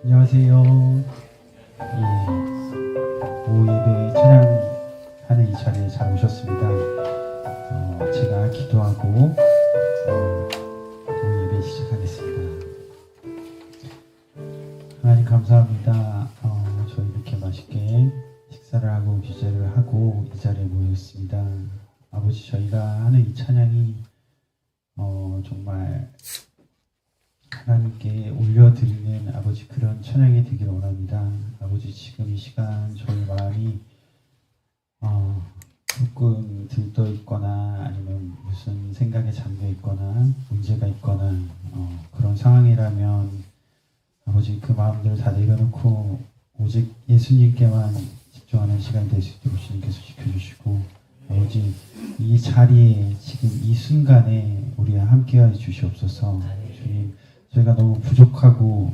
안녕하세요. 오후 예배 찬양하는 이 자리에 잘 오셨습니다. 제가 기도하고 오후 예배 시작하겠습니다. 하나님 감사합니다. 저희 이렇게 맛있게 식사를 하고 기도를 하고 이 자리에 모였습니다. 아버지, 저희가 하는 이 찬양이 정말 하나님께 올려드리는 아버지 그런 찬양이 되길 원합니다. 아버지, 지금 이 시간 저희 마음이 조금 들떠 있거나 아니면 무슨 생각에 잠겨 있거나 문제가 있거나 그런 상황이라면 아버지 그 마음들을 다 내려놓고 오직 예수님께만 집중하는 시간이 될 수 있도록 주님께서 지켜주시고, 아버지 이 자리에 지금 이 순간에 우리와 함께하여 주시옵소서. 주님, 저희가 너무 부족하고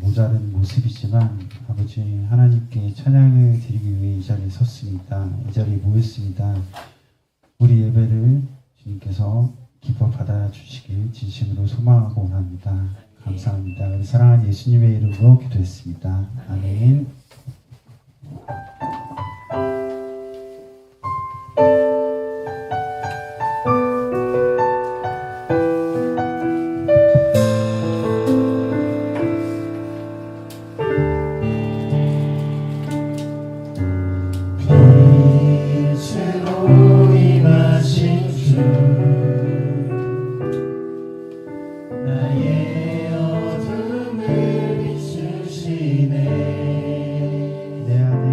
모자른 모습이지만 아버지 하나님께 찬양을 드리기 위해 이 자리에 섰습니다. 이 자리에 모였습니다. 우리 예배를 주님께서 기뻐 받아주시길 진심으로 소망하고 원합니다. 감사합니다. 우리 사랑하는 예수님의 이름으로 기도했습니다. 아멘. 나의 어둠을 비추시네. 내 안에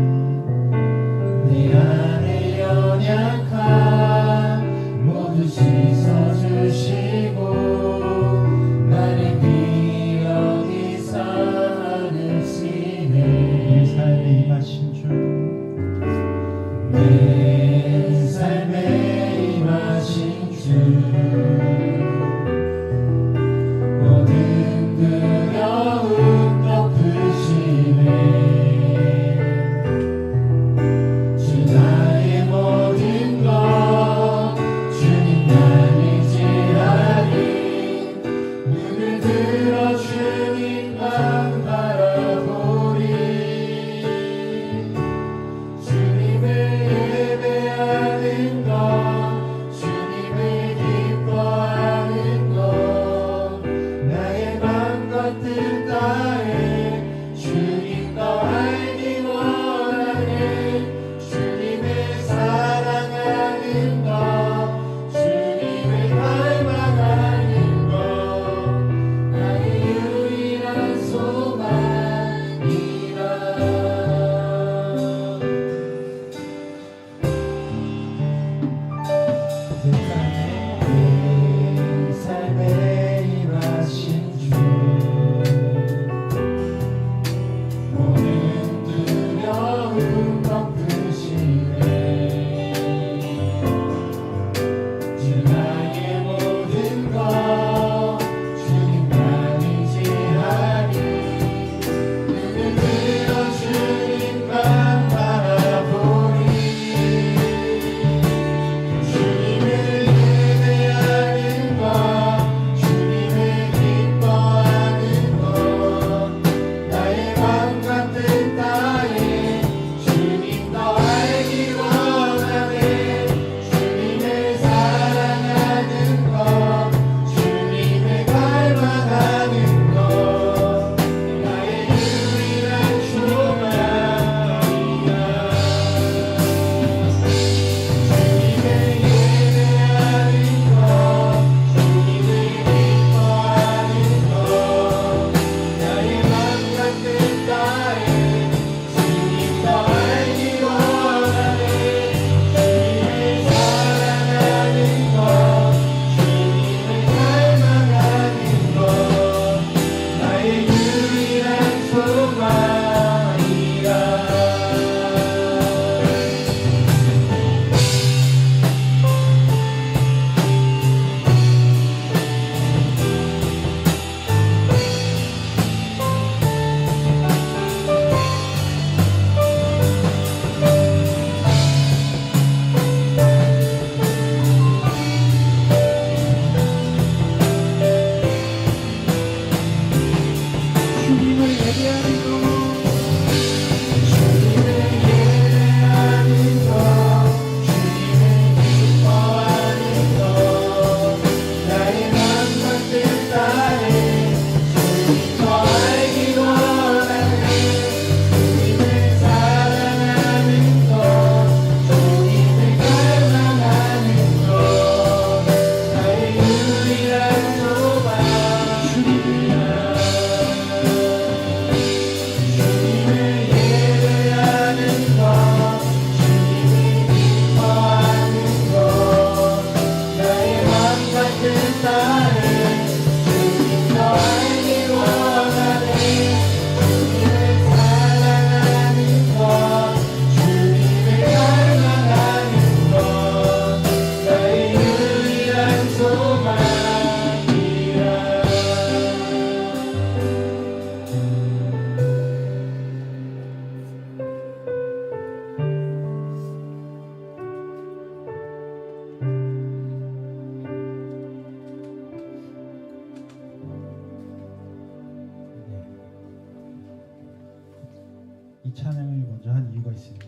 찬양을 먼저 한 이유가 있습니다.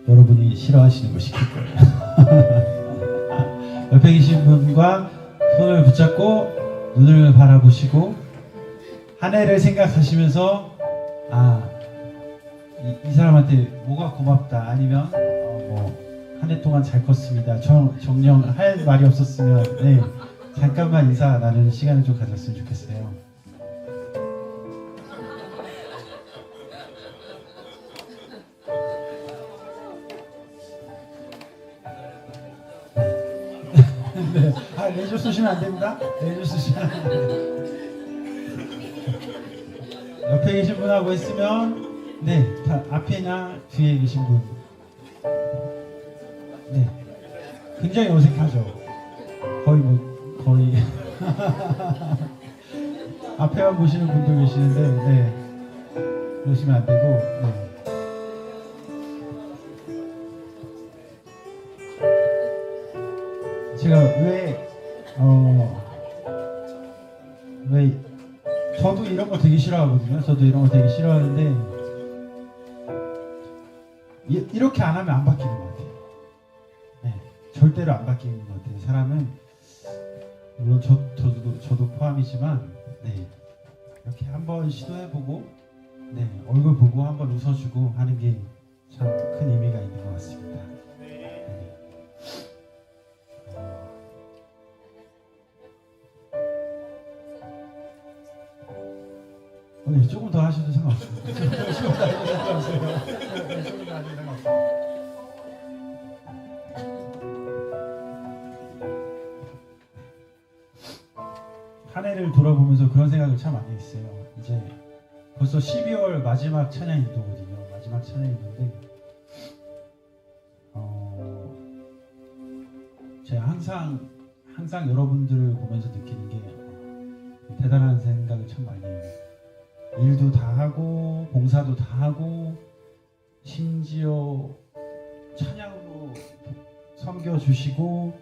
여러분이 싫어하시는 거 시킬 거예요. 옆에 계신 분과 손을 붙잡고 눈을 바라보시고 한 해를 생각하시면서 이 사람한테 뭐가 고맙다, 아니면 한 해 동안 잘 컸습니다, 정녕 할 말이 없었으면 잠깐만 인사 나누는 시간을 좀 가졌으면 좋겠어요. 네. 레이저 쏘시면 안 됩니다. 레이저 쏘시면 안 됩니다. 옆에 계신 분하고 있으면 앞이나 뒤에 계신 분 굉장히 어색하죠. 거의 앞에만 보시는 분도 계시는데 그러시면 안 되고 제가 왜 저도 이런 거 되게 싫어하거든요. 저도 이런 거 되게 싫어하는데 이렇게 안 하면 안 바뀌는 것 같아요. 절대로 안 바뀌는 것 같아요. 사람은 물론 저도 포함이지만 이렇게 한번 시도해보고 얼굴 보고 한번 웃어주고 하는 게 참 큰 의미가 있는 것 같습니다. 조금 더 하셔도 상관없어요. 조금 더 하셔도 상관없어요. 조금 더 하셔도 상관없어요. 한 해를 돌아보면서 그런 생각을 참 많이 했어요. 이제 벌써 12월 마지막 찬양 인도거든요. 마지막 찬양 인도인데 제가 항상 여러분들을 보면서 느끼는 게 대단한 생각을 참 많이 해요. 일도 다 하고 봉사도 다 하고 심지어 찬양으로 섬겨주시고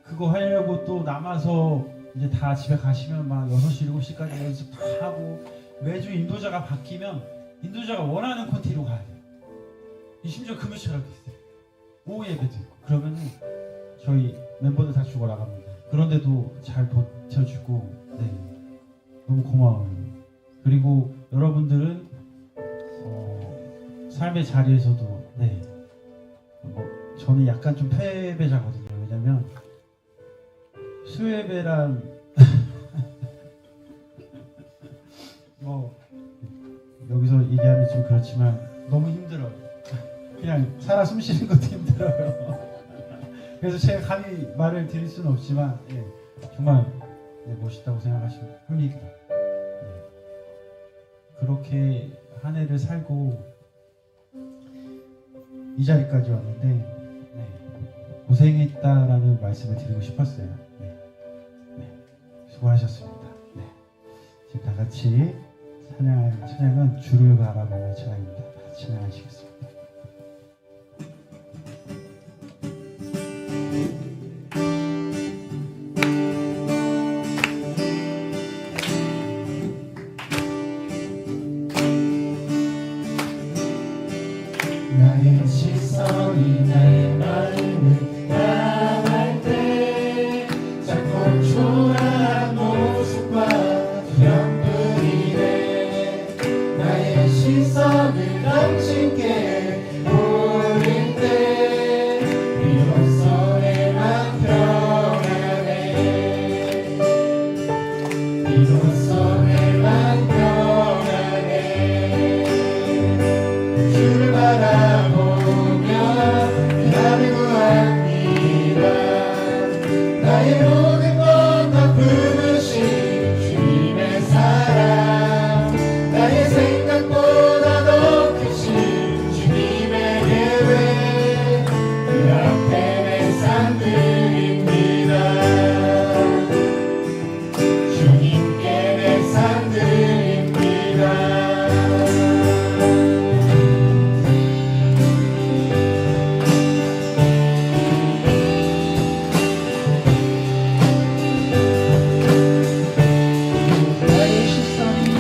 그거 하려고 또 남아서 이제 다 집에 가시면 막 6시, 7시까지 연습 다 하고 매주 인도자가 바뀌면 인도자가 원하는 콘티로 가야 돼요. 심지어 금요철학도 있어요. 오후 예배도 있고 그러면은 저희 멤버들 다 죽어 나갑니다. 그런데도 잘 버텨주고 너무 고마워요. 그리고 여러분들은 삶의 자리에서도 저는 약간 좀 패배자거든요. 왜냐면 수예배란 여기서 얘기하면 좀 그렇지만 너무 힘들어요. 그냥 살아 숨쉬는 것도 힘들어요. 그래서 제가 감히 말을 드릴 수는 없지만 정말 멋있다고 생각합니다. 그렇게 한 해를 살고 이 자리까지 왔는데 고생했다라는 말씀을 드리고 싶었어요. 수고하셨습니다. 지금 다 같이 찬양은 주를 바라보는 찬양입니다. 같이 찬양하시겠습니다. 나의 시선이 나의 마음을 향할 때 작고 초라한 모습과 두려움뿐이네. 나의 시선을 당신께 올릴 때 비로소 내 맘 변하네. 비로소 내 맘 변하네. 주를 바라보며 나를 구합니다. 나의 모든 것 다 품으신 주님의 사랑, 나의 생각보다 더 크신 주님의 계획, 그 앞에 내 삶 드립니다. 주님께 내 삶 드립니다. 나의 시선이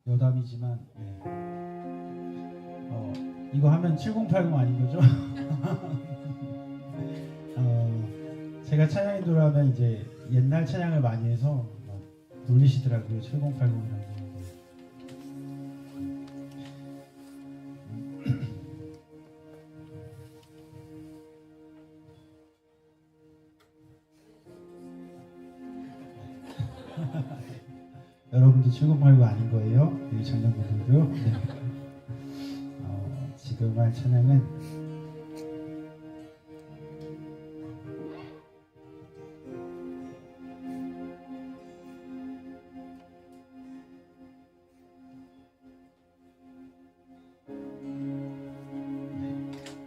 여담이지만 이거 하면 7080 아닌 거죠? 제가 찬양이 들어가면 이제 옛날 찬양을 많이 해서 막 놀리시더라고요. 7080이라고. 여러분도 7089 아닌 거예요? 여기 장년분들도요? 네. 지금 할 찬양은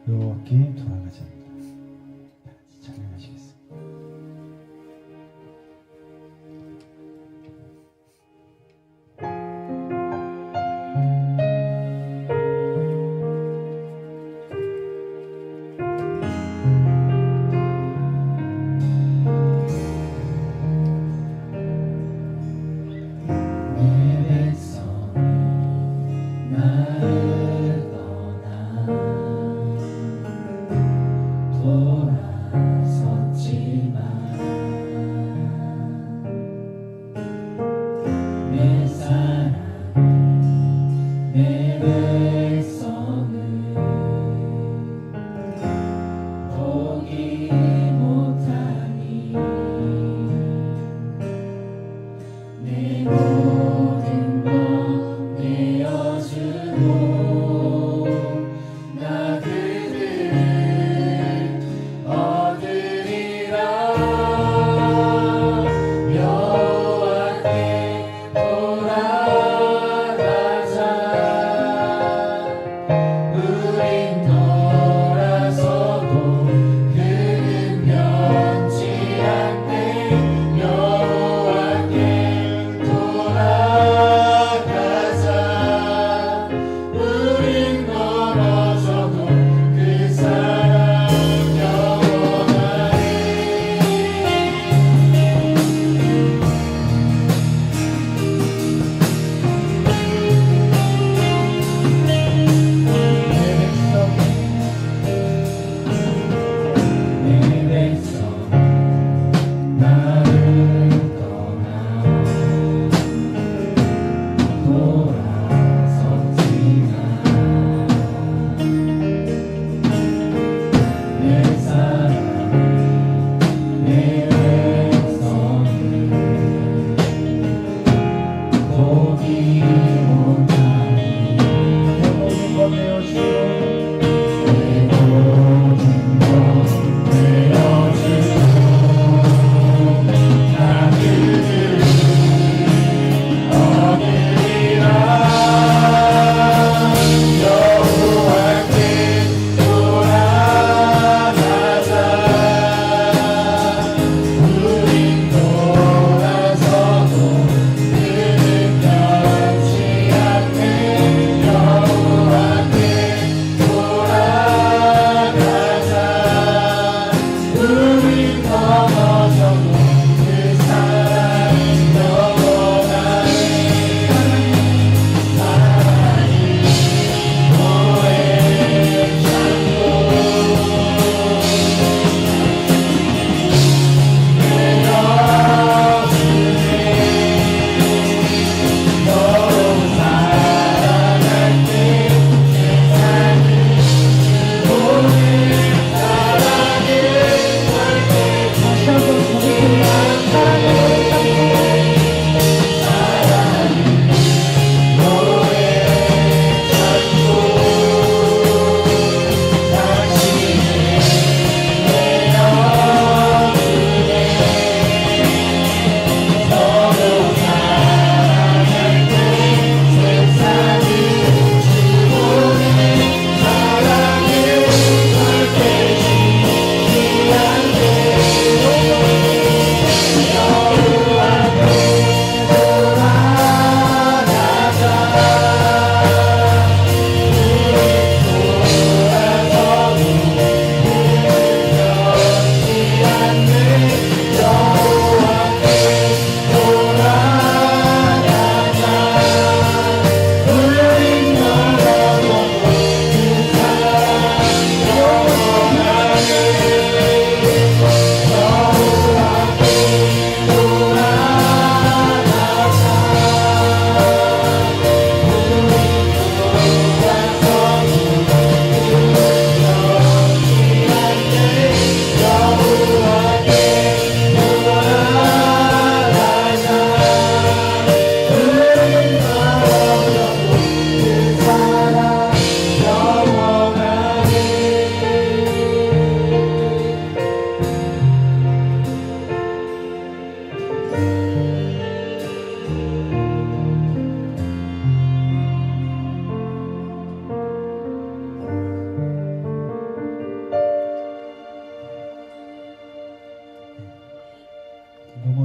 이렇게 돌아가자 합니다. 다 같이 찬양하시겠습니다.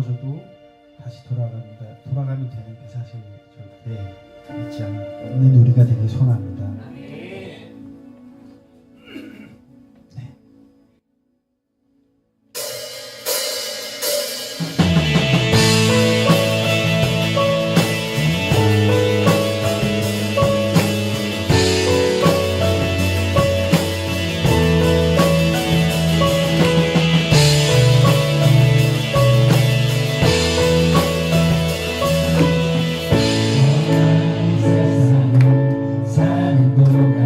넘어져도 다시 돌아가면 되는 그 사실 절대 잊지 않는 우리가 되길 소원합니다. 사는 동안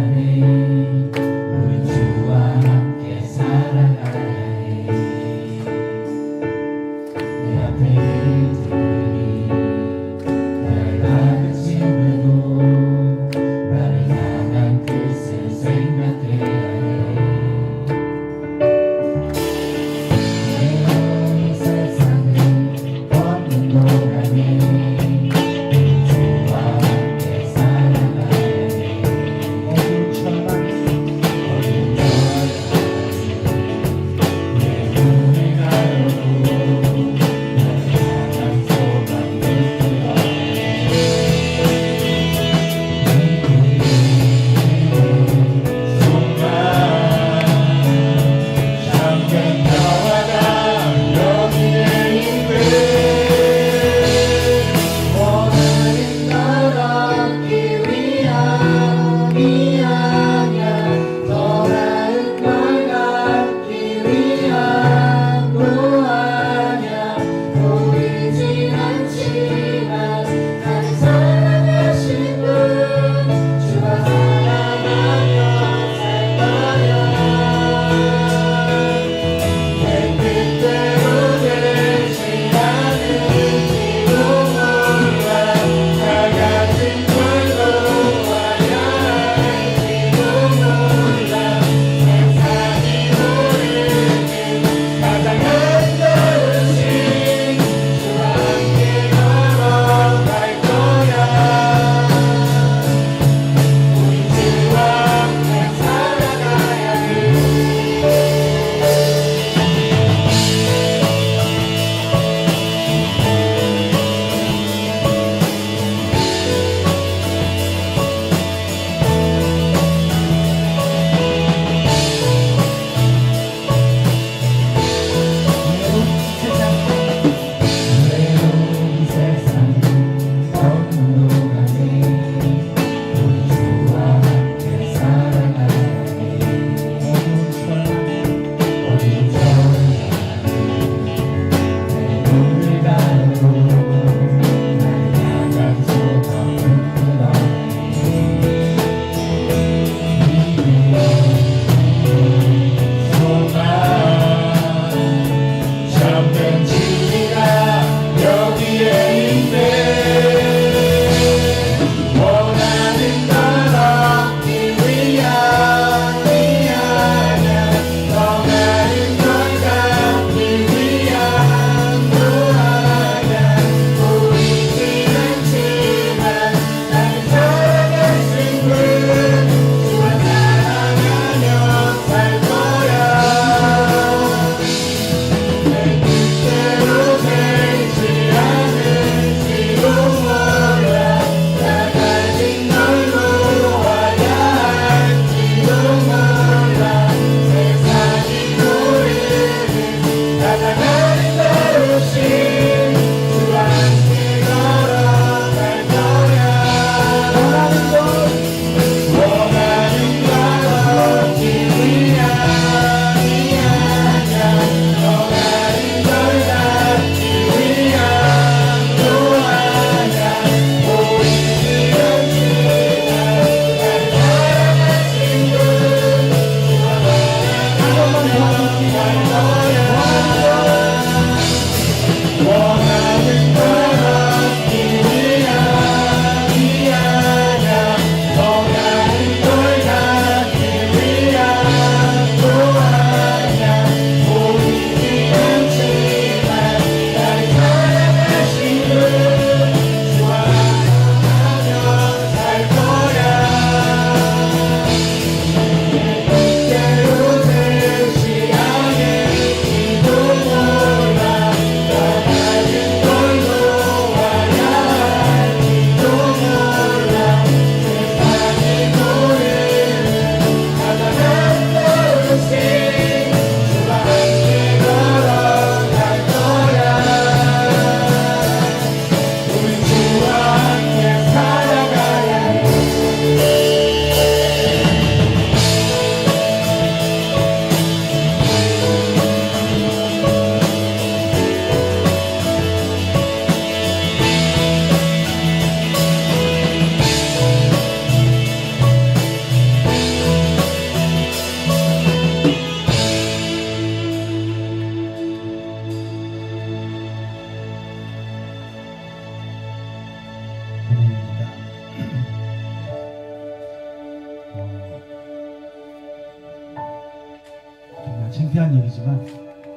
당연한 얘기지만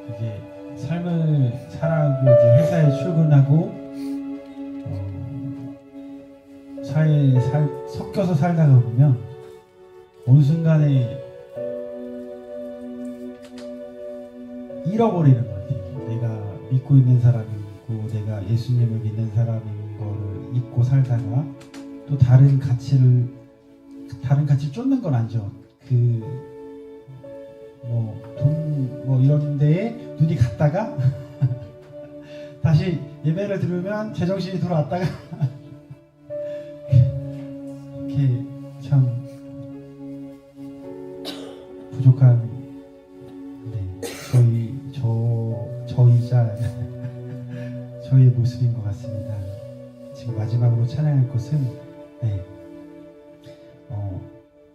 이게 삶을 살아가고 이제 회사에 출근하고 사회에 섞여서 살다가 보면 어느 순간에 잃어버리는 것 같아요. 내가 믿고 있는 사람이고 내가 예수님을 믿는 사람인 거를 잊고 살다가 또 다른 가치를 쫓는 건 아니죠. 돈 이런 데에 눈이 갔다가 다시 예배를 들으면 제정신이 돌아왔다가 이렇게 참 부족한 저희자 저희의 모습인 것 같습니다. 지금 마지막으로 찬양할 것은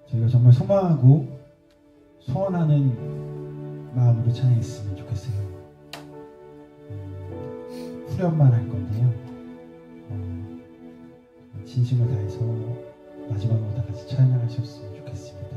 저희가 정말 소망하고 소원하는 마음으로 찬양했으면 좋겠어요. 후렴만 할 건데요. 진심을 다해서 마지막으로 다 같이 찬양하셨으면 좋겠습니다.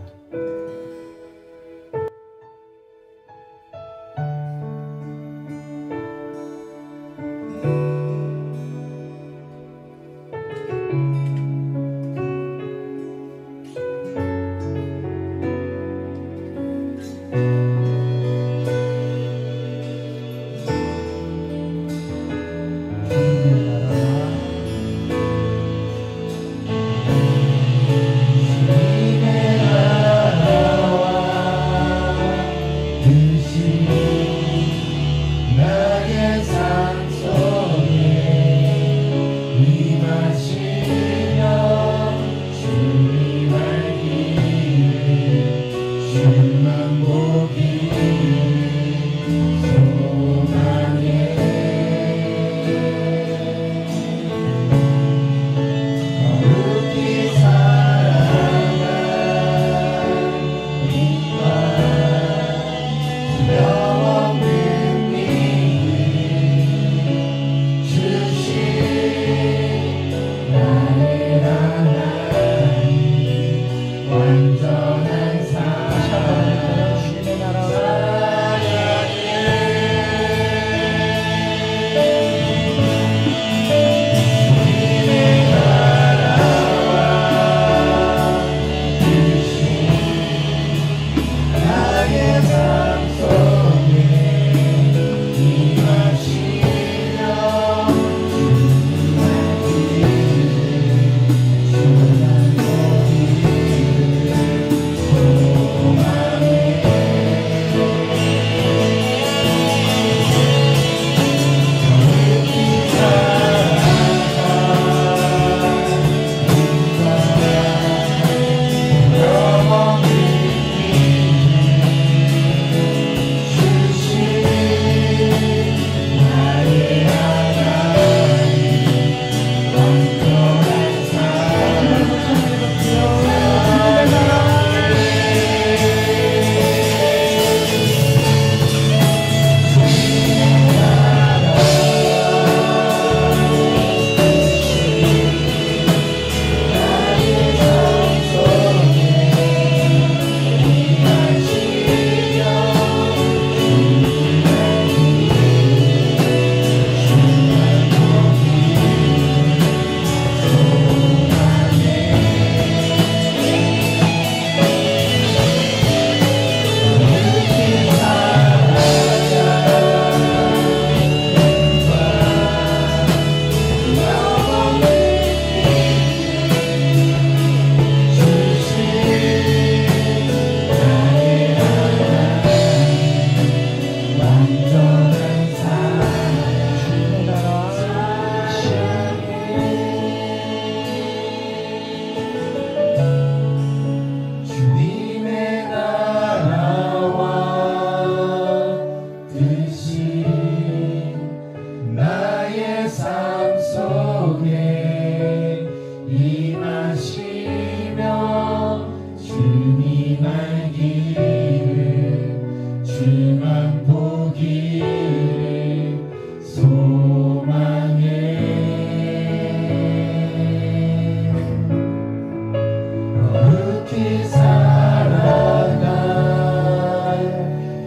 거룩히 살아갈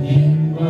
힘과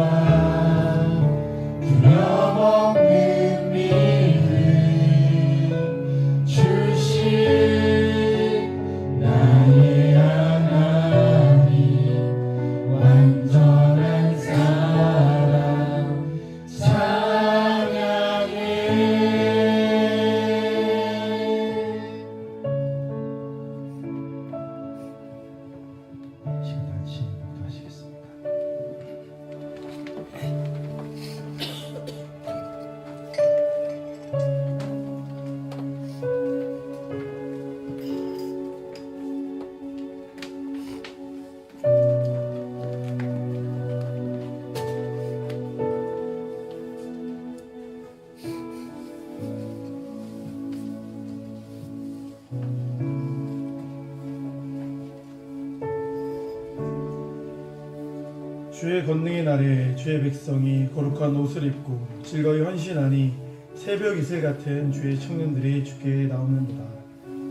주의 권능의 날에 주의 백성이 거룩한 옷을 입고 즐거이 헌신하니 새벽 이슬 같은 주의 청년들이 주께 나오는도다.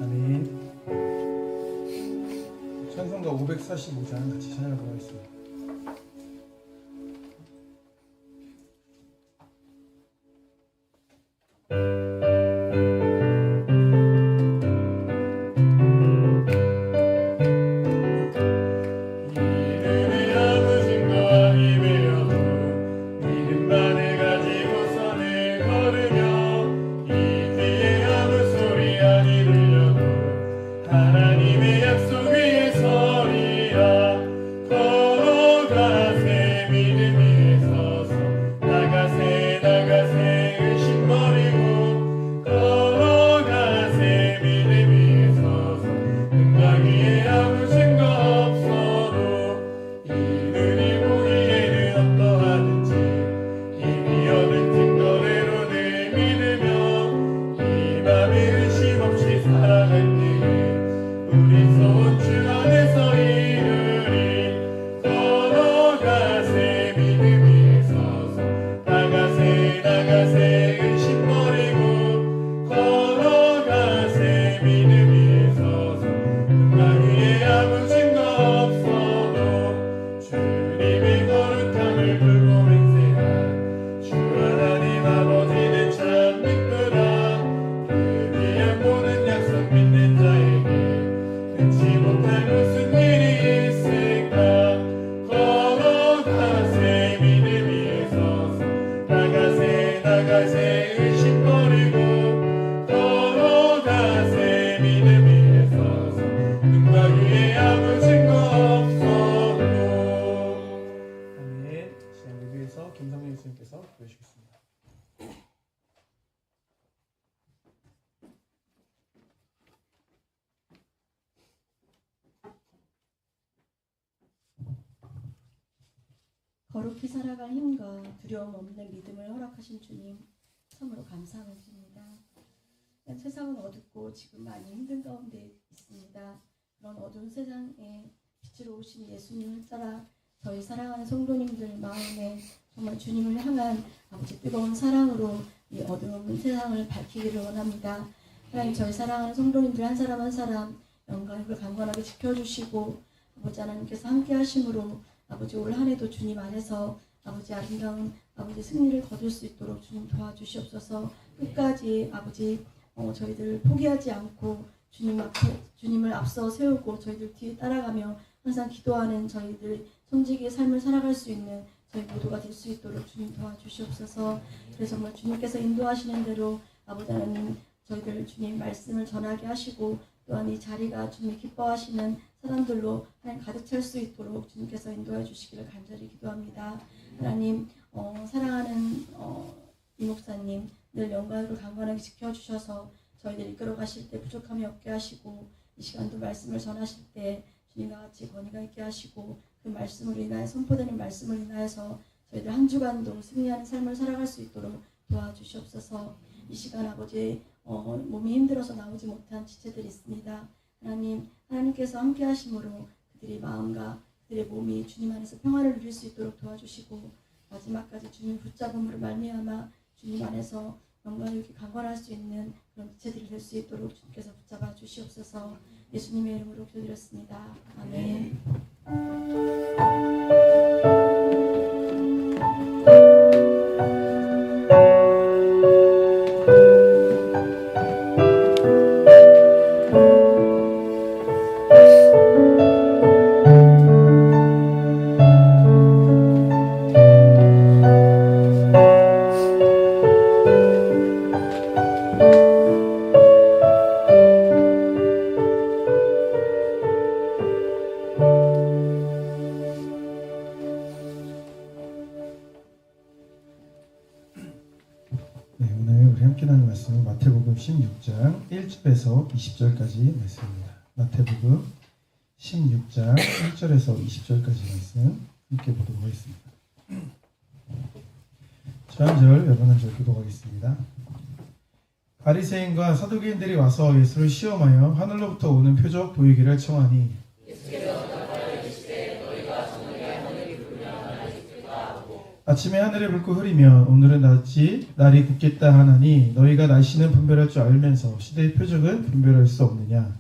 아멘. 찬송가 545장 같이 찬양하도록 하겠습니다. 하나님의 약속 위에 서리라. 걸어가세 믿음 위에 서서 나가세 나가세 의심 버리고 걸어가세 믿음 위에 서서 음악 위에 아무 증거 없어도 이들이 보기에는 어떠하든지 이미 얻은 증거대로 늘 믿으며 이 맘에 의심 없이 살아갈 때에 우리 손주 안에서 이르리. 걸어가세 믿음 위에 서서 나가세 나가세 의심 버리고 걸어가세 믿음 위에 서서 음악 위에 아무 증거 없어도 주님의 거룩함을 두고 맹세한 주 하나님 아버지는 참 믿구나. 그 귀한 모든 약속 믿는 자에게 끊지 못할 무슨 일이 있을까. 걸어가세 믿음 위에 서서 나가세 나가세 의심 버리고 걸어가세 믿음 위에 서서 음악 위에 아무 증거 없어도. 아멘. 시간 리뷰에서 김성민 교수님께서 보여주시겠습니다. 거룩히 살아갈 힘과 두려움 없는 믿음을 허락하신 주님, 참으로 감사하는 주입니다. 세상은 어둡고 지금 많이 힘든 가운데 있습니다. 그런 어두운 세상에 빛으로 오신 예수님을 따라 저희 사랑하는 성도님들 마음에 정말 주님을 향한 아버지 뜨거운 사랑으로 이 어두운 세상을 밝히기를 원합니다. 하나님, 저희 사랑하는 성도님들 한 사람 한 사람 영광을 강건하게 지켜주시고 아버지 하나님께서 함께 하심으로 아버지 올 한 해도 주님 안에서 아버지 아름다운 아버지 승리를 거둘 수 있도록 주님 도와주시옵소서. 끝까지 아버지 저희들 포기하지 않고 주님을 앞서 세우고 저희들 뒤에 따라가며 항상 기도하는 저희들 성직의 삶을 살아갈 수 있는 저희 모두가 될 수 있도록 주님 도와주시옵소서. 그래서 정말 주님께서 인도하시는 대로 아버지 하나님 저희들 주님 말씀을 전하게 하시고 또한 이 자리가 주님이 기뻐하시는 사람들로 하나님 가득 찰 수 있도록 주님께서 인도해 주시기를 간절히 기도합니다. 하나님 사랑하는 이 목사님 늘 영광으로 강건하게 지켜주셔서 저희들 이끌어 가실 때 부족함이 없게 하시고 이 시간도 말씀을 전하실 때 주님과 같이 권위가 있게 하시고 그 말씀으로 인하여 선포되는 말씀을 인하여서 저희들 한 주간도 승리하는 삶을 살아갈 수 있도록 도와주시옵소서. 이 시간 아버지 몸이 힘들어서 나오지 못한 지체들이 있습니다. 하나님께서 함께 하심으로 그들의 마음과 그들의 몸이 주님 안에서 평화를 누릴 수 있도록 도와주시고 마지막까지 주님 붙잡음으로 말미암아 주님 안에서 영광을 이렇게 강건할 수 있는 그런 지체들이 될 수 있도록 주님께서 붙잡아 주시옵소서. 예수님의 이름으로 기도드렸습니다. 아멘. 함께 나눌 말씀은 마태복음 16장 1절에서 20절까지 말씀입니다. 마태복음 16장 1절에서 20절까지 말씀 함께 보도록 하겠습니다. 저 한 절, 여러분 한 절 교독하겠습니다. 바리새인과 사두개인들이 와서 예수를 시험하여 하늘로부터 오는 표적 보이기를 청하니 아침에 하늘에 붉고 흐리면 오늘은 날이 굳겠다 하나니 너희가 날씨는 분별할 줄 알면서 시대의 표적은 분별할 수 없느냐.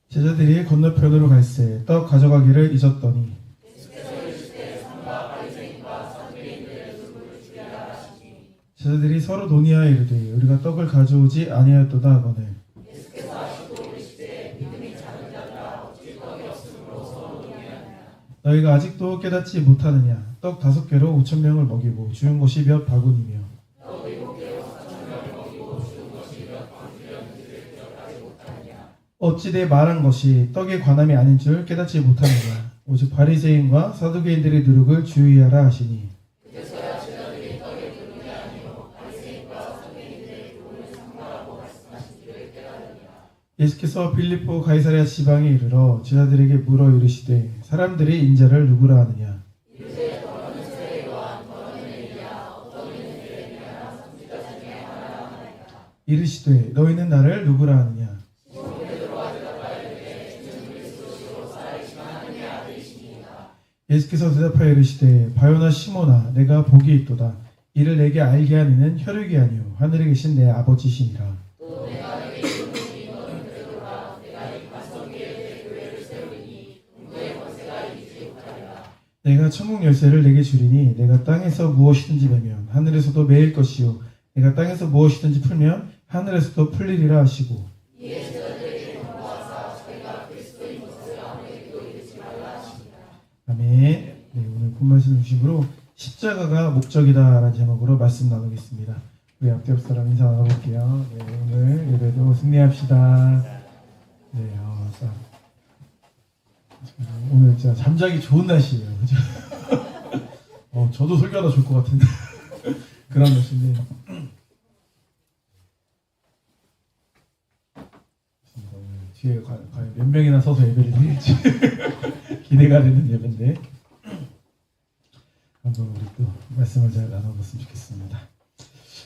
제자들이 건너편으로 갈새 떡 가져가기를 잊었더니 제자들이 서로 논의하여 이르되 우리가 떡을 가져오지 아니하였도다 하거늘 너희가 아직도 깨닫지 못하느냐. 떡 5개로 5,000명을 먹이고 주운 것이 몇 바구니며 어찌 내 말한 것이 떡에 관함이 아닌 줄 깨닫지 못하느냐. 오직 바리새인과 사두개인들의 누룩을 주의하라 하시니 예수께서 빌립보 가이사랴 지방에 이르러 제자들에게 물어 이르시되 사람들이 인자를 누구라 하느냐. 이르시되 너희는 나를 누구라 하느냐. 예수께서 대답하여 이르시되 바요나 시몬아 내가 복이 있도다. 이를 내게 알게 하는 이는 혈육이 아니요 하늘에 계신 내 아버지시니라. 내가 천국 열쇠를 내게 주리니 내가 땅에서 무엇이든지 매면 하늘에서도 매일 것이요 내가 땅에서 무엇이든지 풀면 하늘에서도 풀리리라 하시고 아멘. 네, 오늘 본 말씀 중심으로 십자가가 목적이다라는 제목으로 말씀 나누겠습니다. 우리 앞에 옆 사람 인사 나눠볼게요. 네, 오늘 예배도 승리합시다. 네, 오늘 진짜 잠자기 좋은 날씨예요. 그죠? 저도 설교하다 좋을 것 같은데 그런 날씨인데 오늘 뒤에 과연 몇 명이나 서서 예배를 드릴지 기대가 되는 예배인데 한번 우리 또 말씀을 잘 나눠봤으면 좋겠습니다.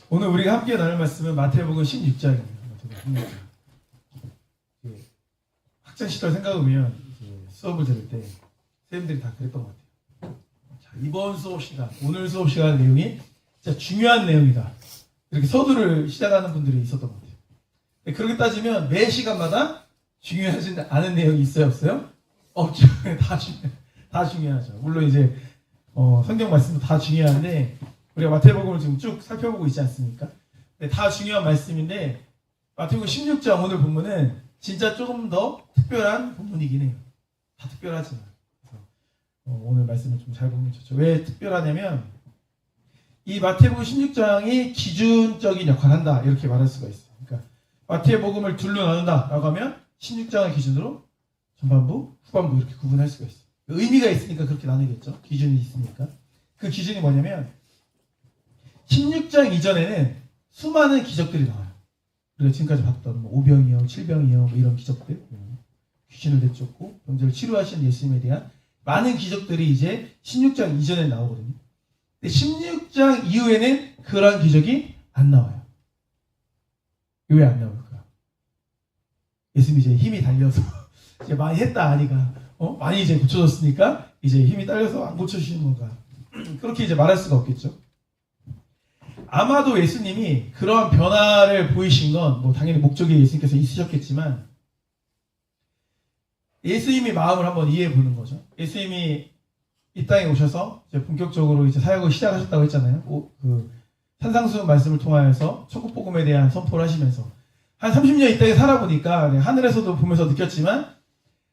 오늘 우리가 함께 나눌 말씀은 마태복음 16장입니다. 학창 시절 생각하면 수업을 들을 때 선생님들이 다 그랬던 것 같아요. 자, 이번 수업 시간, 오늘 수업 시간 내용이 진짜 중요한 내용이다. 이렇게 서두를 시작하는 분들이 있었던 것 같아요. 그렇게 따지면 매 시간마다 중요하지 않은 내용이 있어요, 없어요? 없죠. 다 중요하죠. 물론 이제 성경 말씀도 다 중요한데 우리가 마태복음을 지금 쭉 살펴보고 있지 않습니까? 다 중요한 말씀인데 마태복음 16장 오늘 본문은 진짜 조금 더 특별한 본문이긴 해요. 다 특별하지만 그래서 오늘 말씀을 좀 잘 보면 좋죠. 왜 특별하냐면 이 마태복음 16장이 기준적인 역할을 한다 이렇게 말할 수가 있어요. 그러니까 마태복음을 둘로 나눈다라고 하면 16장을 기준으로 전반부, 후반부 이렇게 구분할 수가 있어요. 의미가 있으니까 그렇게 나누겠죠. 기준이 있으니까. 그 기준이 뭐냐면 16장 이전에는 수많은 기적들이 나와요. 우리가 지금까지 봤던 오병이요, 칠병이요 이런 기적들, 귀신을 내쫓고 병자를 치료하신 예수님에 대한 많은 기적들이 이제 16장 이전에 나오거든요. 근데 16장 이후에는 그러한 기적이 안 나와요. 왜 안 나올까요? 예수님이 이제 힘이 달려서 이제 많이 했다 아니가 많이 이제 고쳐졌으니까 이제 힘이 딸려서 안 고쳐주시는 건가? 그렇게 이제 말할 수가 없겠죠. 아마도 예수님이 그러한 변화를 보이신 건 당연히 목적이 예수님께서 있으셨겠지만 예수님의 마음을 한번 이해해 보는 거죠. 예수님이 이 땅에 오셔서 이제 본격적으로 이제 사역을 시작하셨다고 했잖아요. 그 산상수 말씀을 통하여서 천국 복음에 대한 선포를 하시면서 한 30년 이 땅에 살아보니까 하늘에서도 보면서 느꼈지만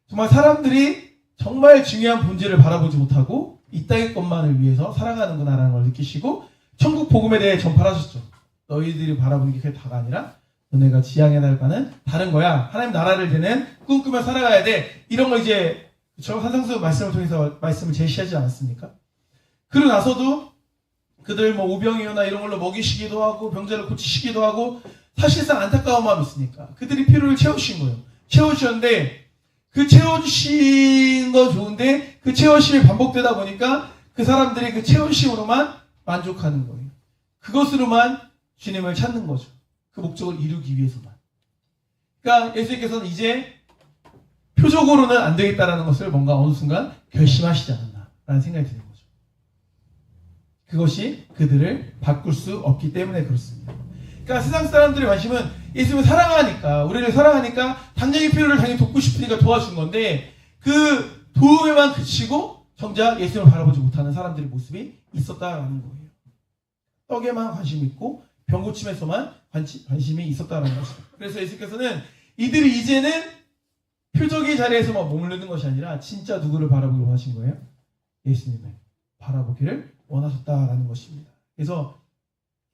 정말 사람들이 정말 중요한 본질을 바라보지 못하고 이 땅의 것만을 위해서 살아가는구나라는 걸 느끼시고 천국 복음에 대해 전파하셨죠. 너희들이 바라보는 게 그게 다가 아니라 너네가 지향해 나가는 다른 거야. 하나님 나라를 되는 꿈꾸며 살아가야 돼. 이런 거 이제 산상수 말씀을 통해서 말씀을 제시하지 않았습니까? 그러고 나서도 그들 오병이어나 이런 걸로 먹이시기도 하고 병자를 고치시기도 하고 사실상 안타까운 마음이 있으니까 그들이 필요를 채우신 거예요. 채워주셨는데 그 채워주신 건 좋은데 그 채워심이 반복되다 보니까 그 사람들이 그 채워심으로만 만족하는 거예요. 그것으로만 주님을 찾는 거죠. 그 목적을 이루기 위해서만. 그러니까 예수님께서는 이제 표적으로는 안 되겠다라는 것을 뭔가 어느 순간 결심하시지 않았나라는 생각이 드는 거죠. 그것이 그들을 바꿀 수 없기 때문에 그렇습니다. 그러니까 세상 사람들의 관심은 예수님을 사랑하니까, 우리를 사랑하니까 당장의 필요를 당연히 돕고 싶으니까 도와준 건데, 그 도움에만 그치고 정작 예수님을 바라보지 못하는 사람들의 모습이 있었다라는 거예요. 떡에만 관심이 있고 병 고침에서만 관심이 있었다라는 것입니다. 그래서 예수께서는 이들이 이제는 표적의 자리에서만 머무르는 것이 아니라 진짜 누구를 바라보기를 원하신 거예요? 예수님을 바라보기를 원하셨다라는 것입니다. 그래서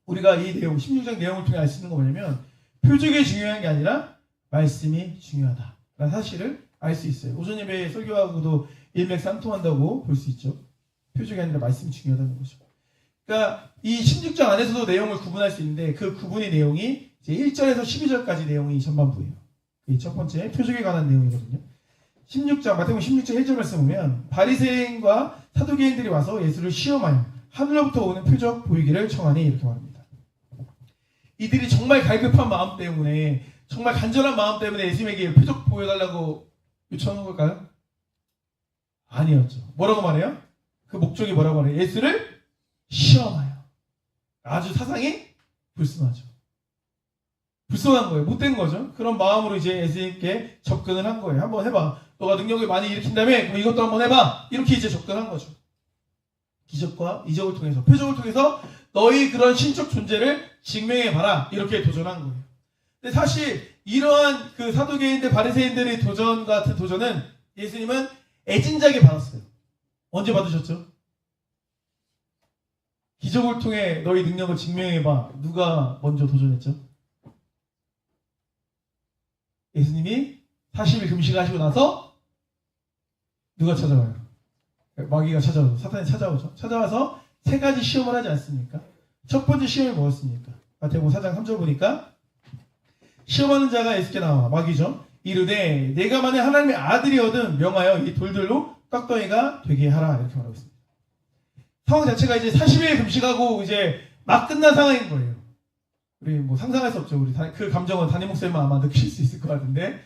우리가 이 내용, 16장 내용을 통해 알 수 있는 거 뭐냐면, 표적이 중요한 게 아니라 말씀이 중요하다라는 사실을 알 수 있어요. 오전 예배에 설교하고도 일맥상통한다고 볼 수 있죠. 표적이 아니라 말씀이 중요하다는 거죠. 그러니까 이 16장 안에서도 내용을 구분할 수 있는데, 그 구분의 내용이 이제 1절에서 12절까지 내용이 전반부예요. 이 첫 번째 표적에 관한 내용이거든요. 16장, 마태복음 16장 1절 말씀 보면, 바리새인과 사두개인들이 와서 예수를 시험하여 하늘로부터 오는 표적 보이기를 청하니, 이렇게 말합니다. 이들이 정말 갈급한 마음 때문에, 정말 간절한 마음 때문에 예수님에게 표적 보여달라고 요청한 걸까요? 아니었죠. 뭐라고 말해요? 그 목적이 뭐라고 말해요? 예수를 시험하여. 아주 사상이 불순하죠. 불순한 거예요. 못된 거죠. 그런 마음으로 이제 예수님께 접근을 한 거예요. 한번 해봐. 너가 능력을 많이 일으킨다며? 그럼 이것도 한번 해봐. 이렇게 이제 접근한 거죠. 기적과 이적을 통해서, 표적을 통해서 너희 그런 신적 존재를 증명해봐라. 이렇게 도전한 거예요. 근데 사실 이러한 그 사두개인들, 바리새인들의 도전 같은 도전은 예수님은 애진작에 받았어요. 언제 받으셨죠? 기적을 통해 너희 능력을 증명해봐. 누가 먼저 도전했죠? 예수님이 40일 금식하시고 나서 누가 찾아와요? 마귀가 찾아오죠. 사탄이 찾아오죠. 찾아와서 세 가지 시험을 하지 않습니까? 첫 번째 시험이 뭐였습니까? 마태복음 4장 3절 보니까, 시험하는 자가 예수께 나와 마귀죠. 이르되 내가 만약 하나님의 아들이거든 명하여 이 돌들로 떡덩이가 되게 하라. 이렇게 말하고 있습니다. 상황 자체가 이제 40일 금식하고 이제 막 끝난 상황인 거예요. 우리 뭐 상상할 수 없죠. 우리 그 감정은 담임 목사님만 아마 느낄 수 있을 것 같은데,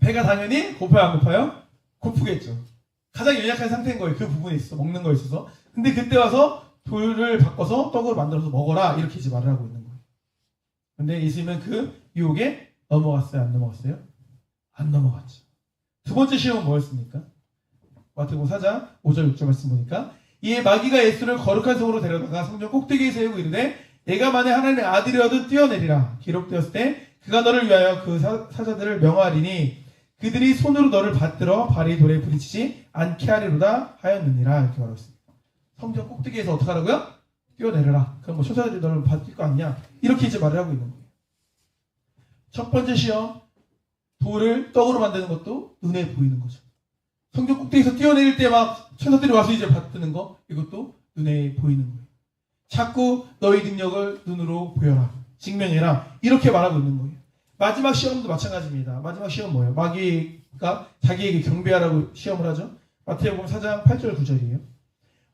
배가 당연히 고파요, 안 고파요? 고프겠죠. 가장 연약한 상태인 거예요. 그 부분에 있어서, 먹는 거에 있어서. 근데 그때 와서 돌을 바꿔서 떡으로 만들어서 먹어라. 이렇게 이제 말을 하고 있는 거예요. 근데 예수님은 그 유혹에 넘어갔어요? 안 넘어갔어요? 안 넘어갔죠. 두 번째 시험은 뭐였습니까? 마태복음 4장 5절 6절 말씀 보니까, 이에 마귀가 예수를 거룩한 성으로 데려다가 성전 꼭대기에 세우고 이르되 내가 만약 하나님의 아들이어든 뛰어내리라. 기록되었을 때 그가 너를 위하여 그 사자들을 명하리니 그들이 손으로 너를 받들어 발이 돌에 부딪히지 않게 하리로다 하였느니라. 이렇게 말하고 있습니다. 성전 꼭대기에서 어떻게 하라고요? 뛰어내려라. 그럼 뭐 천사들이 너를 받을 거 아니냐? 이렇게 이제 말을 하고 있는 거예요. 첫 번째 시험, 돌을 떡으로 만드는 것도 눈에 보이는 거죠. 성전 꼭대기에서 뛰어내릴 때 막 천사들이 와서 이제 받드는 거, 이것도 눈에 보이는 거예요. 자꾸 너희 능력을 눈으로 보여라. 증명해라. 이렇게 말하고 있는 거예요. 마지막 시험도 마찬가지입니다. 마지막 시험 뭐예요? 마귀가 자기에게 경배하라고 시험을 하죠. 마태복음 4장 8절 9절이에요.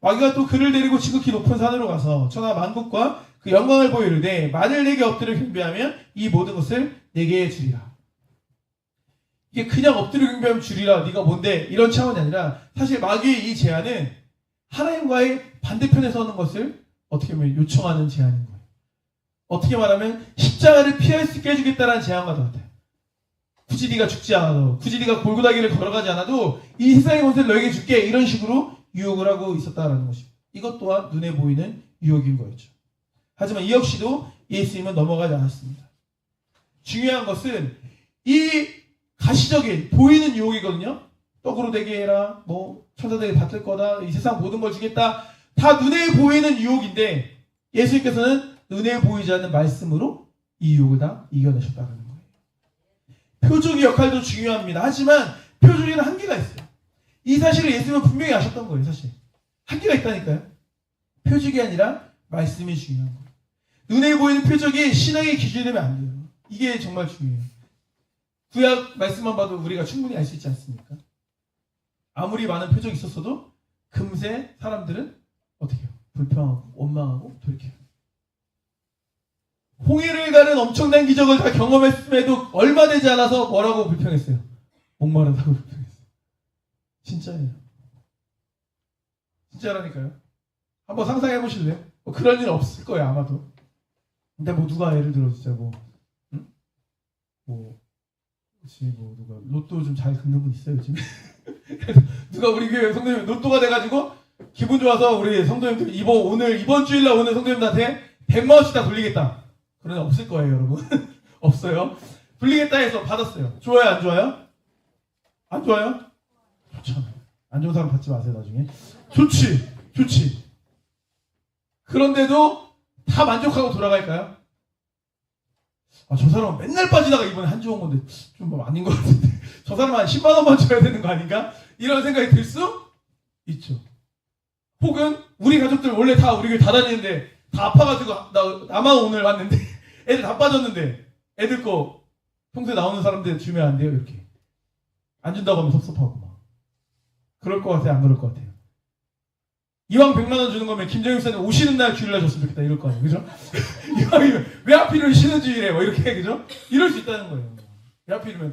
마귀가 또 그를 데리고 지극히 높은 산으로 가서 천하 만국과 그 영광을 보여 이르되 만일 내게 엎드려 경배하면 이 모든 것을 내게 주리라. 이게 그냥 엎드려 경배하면 주리라. 네가 뭔데? 이런 차원이 아니라, 사실 마귀의 이 제안은 하나님과의 반대편에 서는 것을 어떻게 보면 요청하는 제안인 거예요. 어떻게 말하면 십자가를 피할 수 있게 해주겠다는 제안과 같아요. 굳이 네가 죽지 않아도, 굳이 네가 골고다기를 걸어가지 않아도 이 세상의 권세를 너에게 줄게. 이런 식으로 유혹을 하고 있었다는 것입니다. 이것 또한 눈에 보이는 유혹인 거였죠. 하지만 이 역시도 예수님은 넘어가지 않았습니다. 중요한 것은 이 가시적인 보이는 유혹이거든요. 떡으로 되게 해라, 뭐 천사들이 받을 거다, 이 세상 모든 걸 주겠다, 다 눈에 보이는 유혹인데 예수님께서는 눈에 보이지 않는 말씀으로 이 유혹을 다 이겨내셨다는 거예요. 표적의 역할도 중요합니다. 하지만 표적에는 한계가 있어요. 이 사실을 예수님은 분명히 아셨던 거예요. 사실 한계가 있다니까요. 표적이 아니라 말씀이 중요한 거예요. 눈에 보이는 표적이 신앙의 기준이 되면 안 돼요. 이게 정말 중요해요. 구약 말씀만 봐도 우리가 충분히 알 수 있지 않습니까? 아무리 많은 표적이 있었어도 금세 사람들은 어떻게 해요? 불평하고 원망하고 돌이켜요. 홍해를 가는 엄청난 기적을 다 경험했음에도 얼마 되지 않아서 뭐라고 불평했어요? 목마르다고 표현했어요. 진짜예요. 진짜라니까요. 한번 상상해 보실래요? 뭐 그런 일 없을 거예요 아마도. 근데 뭐 누가 예를 들어 진짜 뭐 그렇지 뭐 누가 로또 좀 잘 긁는 분 있어요 요즘에? 누가 우리 교회 성도님 로또가 돼가지고 기분 좋아서 우리 성도님들 이번 주일날 오늘 성도님들한테 100만 원씩 다 돌리겠다. 그런 애 없을 거예요 여러분. 없어요. 돌리겠다 해서 받았어요. 좋아요 안 좋아요? 안 좋아요? 좋잖아요. 안 좋은 사람 받지 마세요 나중에. 좋지. 그런데도 다 만족하고 돌아갈까요? 저 사람은 맨날 빠지다가 이번에 한 주 온 건데 좀 뭐 아닌 것 같은데 저 사람은 한 10만 원만 줘야 되는 거 아닌가? 이런 생각이 들 수 있죠. 혹은 우리 가족들 원래 다 우리 교회 다 다니는데 다 아파가지고 나만 오늘 왔는데 애들 다 빠졌는데 애들 거 평소에 나오는 사람들 주면 안 돼요 이렇게 안 준다고 하면 섭섭하고 막 그럴 것 같아요 안 그럴 것 같아요? 이왕 100만 원 주는 거면 김정일 목사님 오시는 날 주일날 줬으면 좋겠다 이럴 거 아니에요 그죠? 이왕이면 왜 하필이면 쉬는 주일에 뭐 이렇게 그죠? 이럴 수 있다는 거예요. 왜 하필이면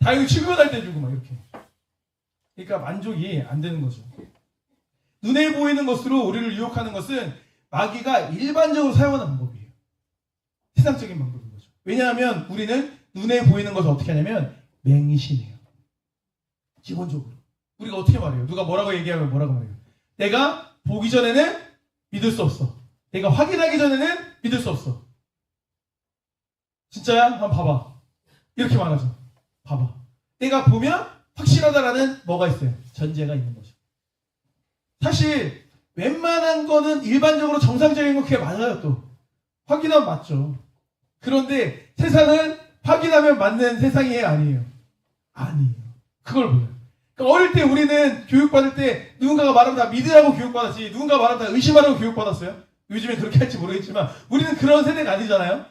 다행히 출근할 때 주고 막 이렇게. 그러니까 만족이 안 되는 거죠. 눈에 보이는 것으로 우리를 유혹하는 것은 마귀가 일반적으로 사용하는 방법이에요. 세상적인 방법인 거죠. 왜냐하면 우리는 눈에 보이는 것을 어떻게 하냐면 맹신해요. 기본적으로. 우리가 어떻게 말해요? 누가 뭐라고 얘기하면 뭐라고 말해요? 내가 보기 전에는 믿을 수 없어. 내가 확인하기 전에는 믿을 수 없어. 진짜야? 한번 봐봐. 이렇게 말하죠. 봐봐. 내가 보면 확실하다라는 뭐가 있어요? 전제가 있는 거죠. 사실 웬만한 거는 일반적으로 정상적인 거 그게 맞아요 또. 확인하면 맞죠. 그런데 세상은 확인하면 맞는 세상이 아니에요. 아니에요. 그걸 몰라요. 그러니까 어릴 때 우리는 교육받을 때 누군가가 말하면 다 믿으라고 교육받았지 누군가 말하면 다 의심하라고 교육받았어요. 요즘에 그렇게 할지 모르겠지만 우리는 그런 세대가 아니잖아요.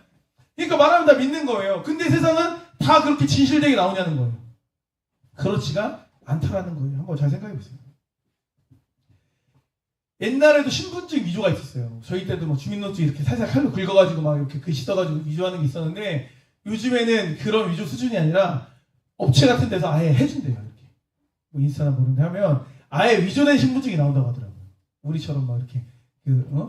그러니까 말하면 다 믿는 거예요. 근데 세상은 다 그렇게 진실되게 나오냐는 거예요. 그렇지가 않다라는 거예요. 한번 잘 생각해 보세요. 옛날에도 신분증 위조가 있었어요. 저희 때도 뭐 주민등록증 이렇게 살살 칼로 긁어가지고 막 이렇게 글씨 써가지고 위조하는 게 있었는데 요즘에는 그런 위조 수준이 아니라 업체 같은 데서 아예 해준대요. 이렇게 뭐 인스타나 모르는데 하면 아예 위조된 신분증이 나온다고 하더라고요. 우리처럼 막 이렇게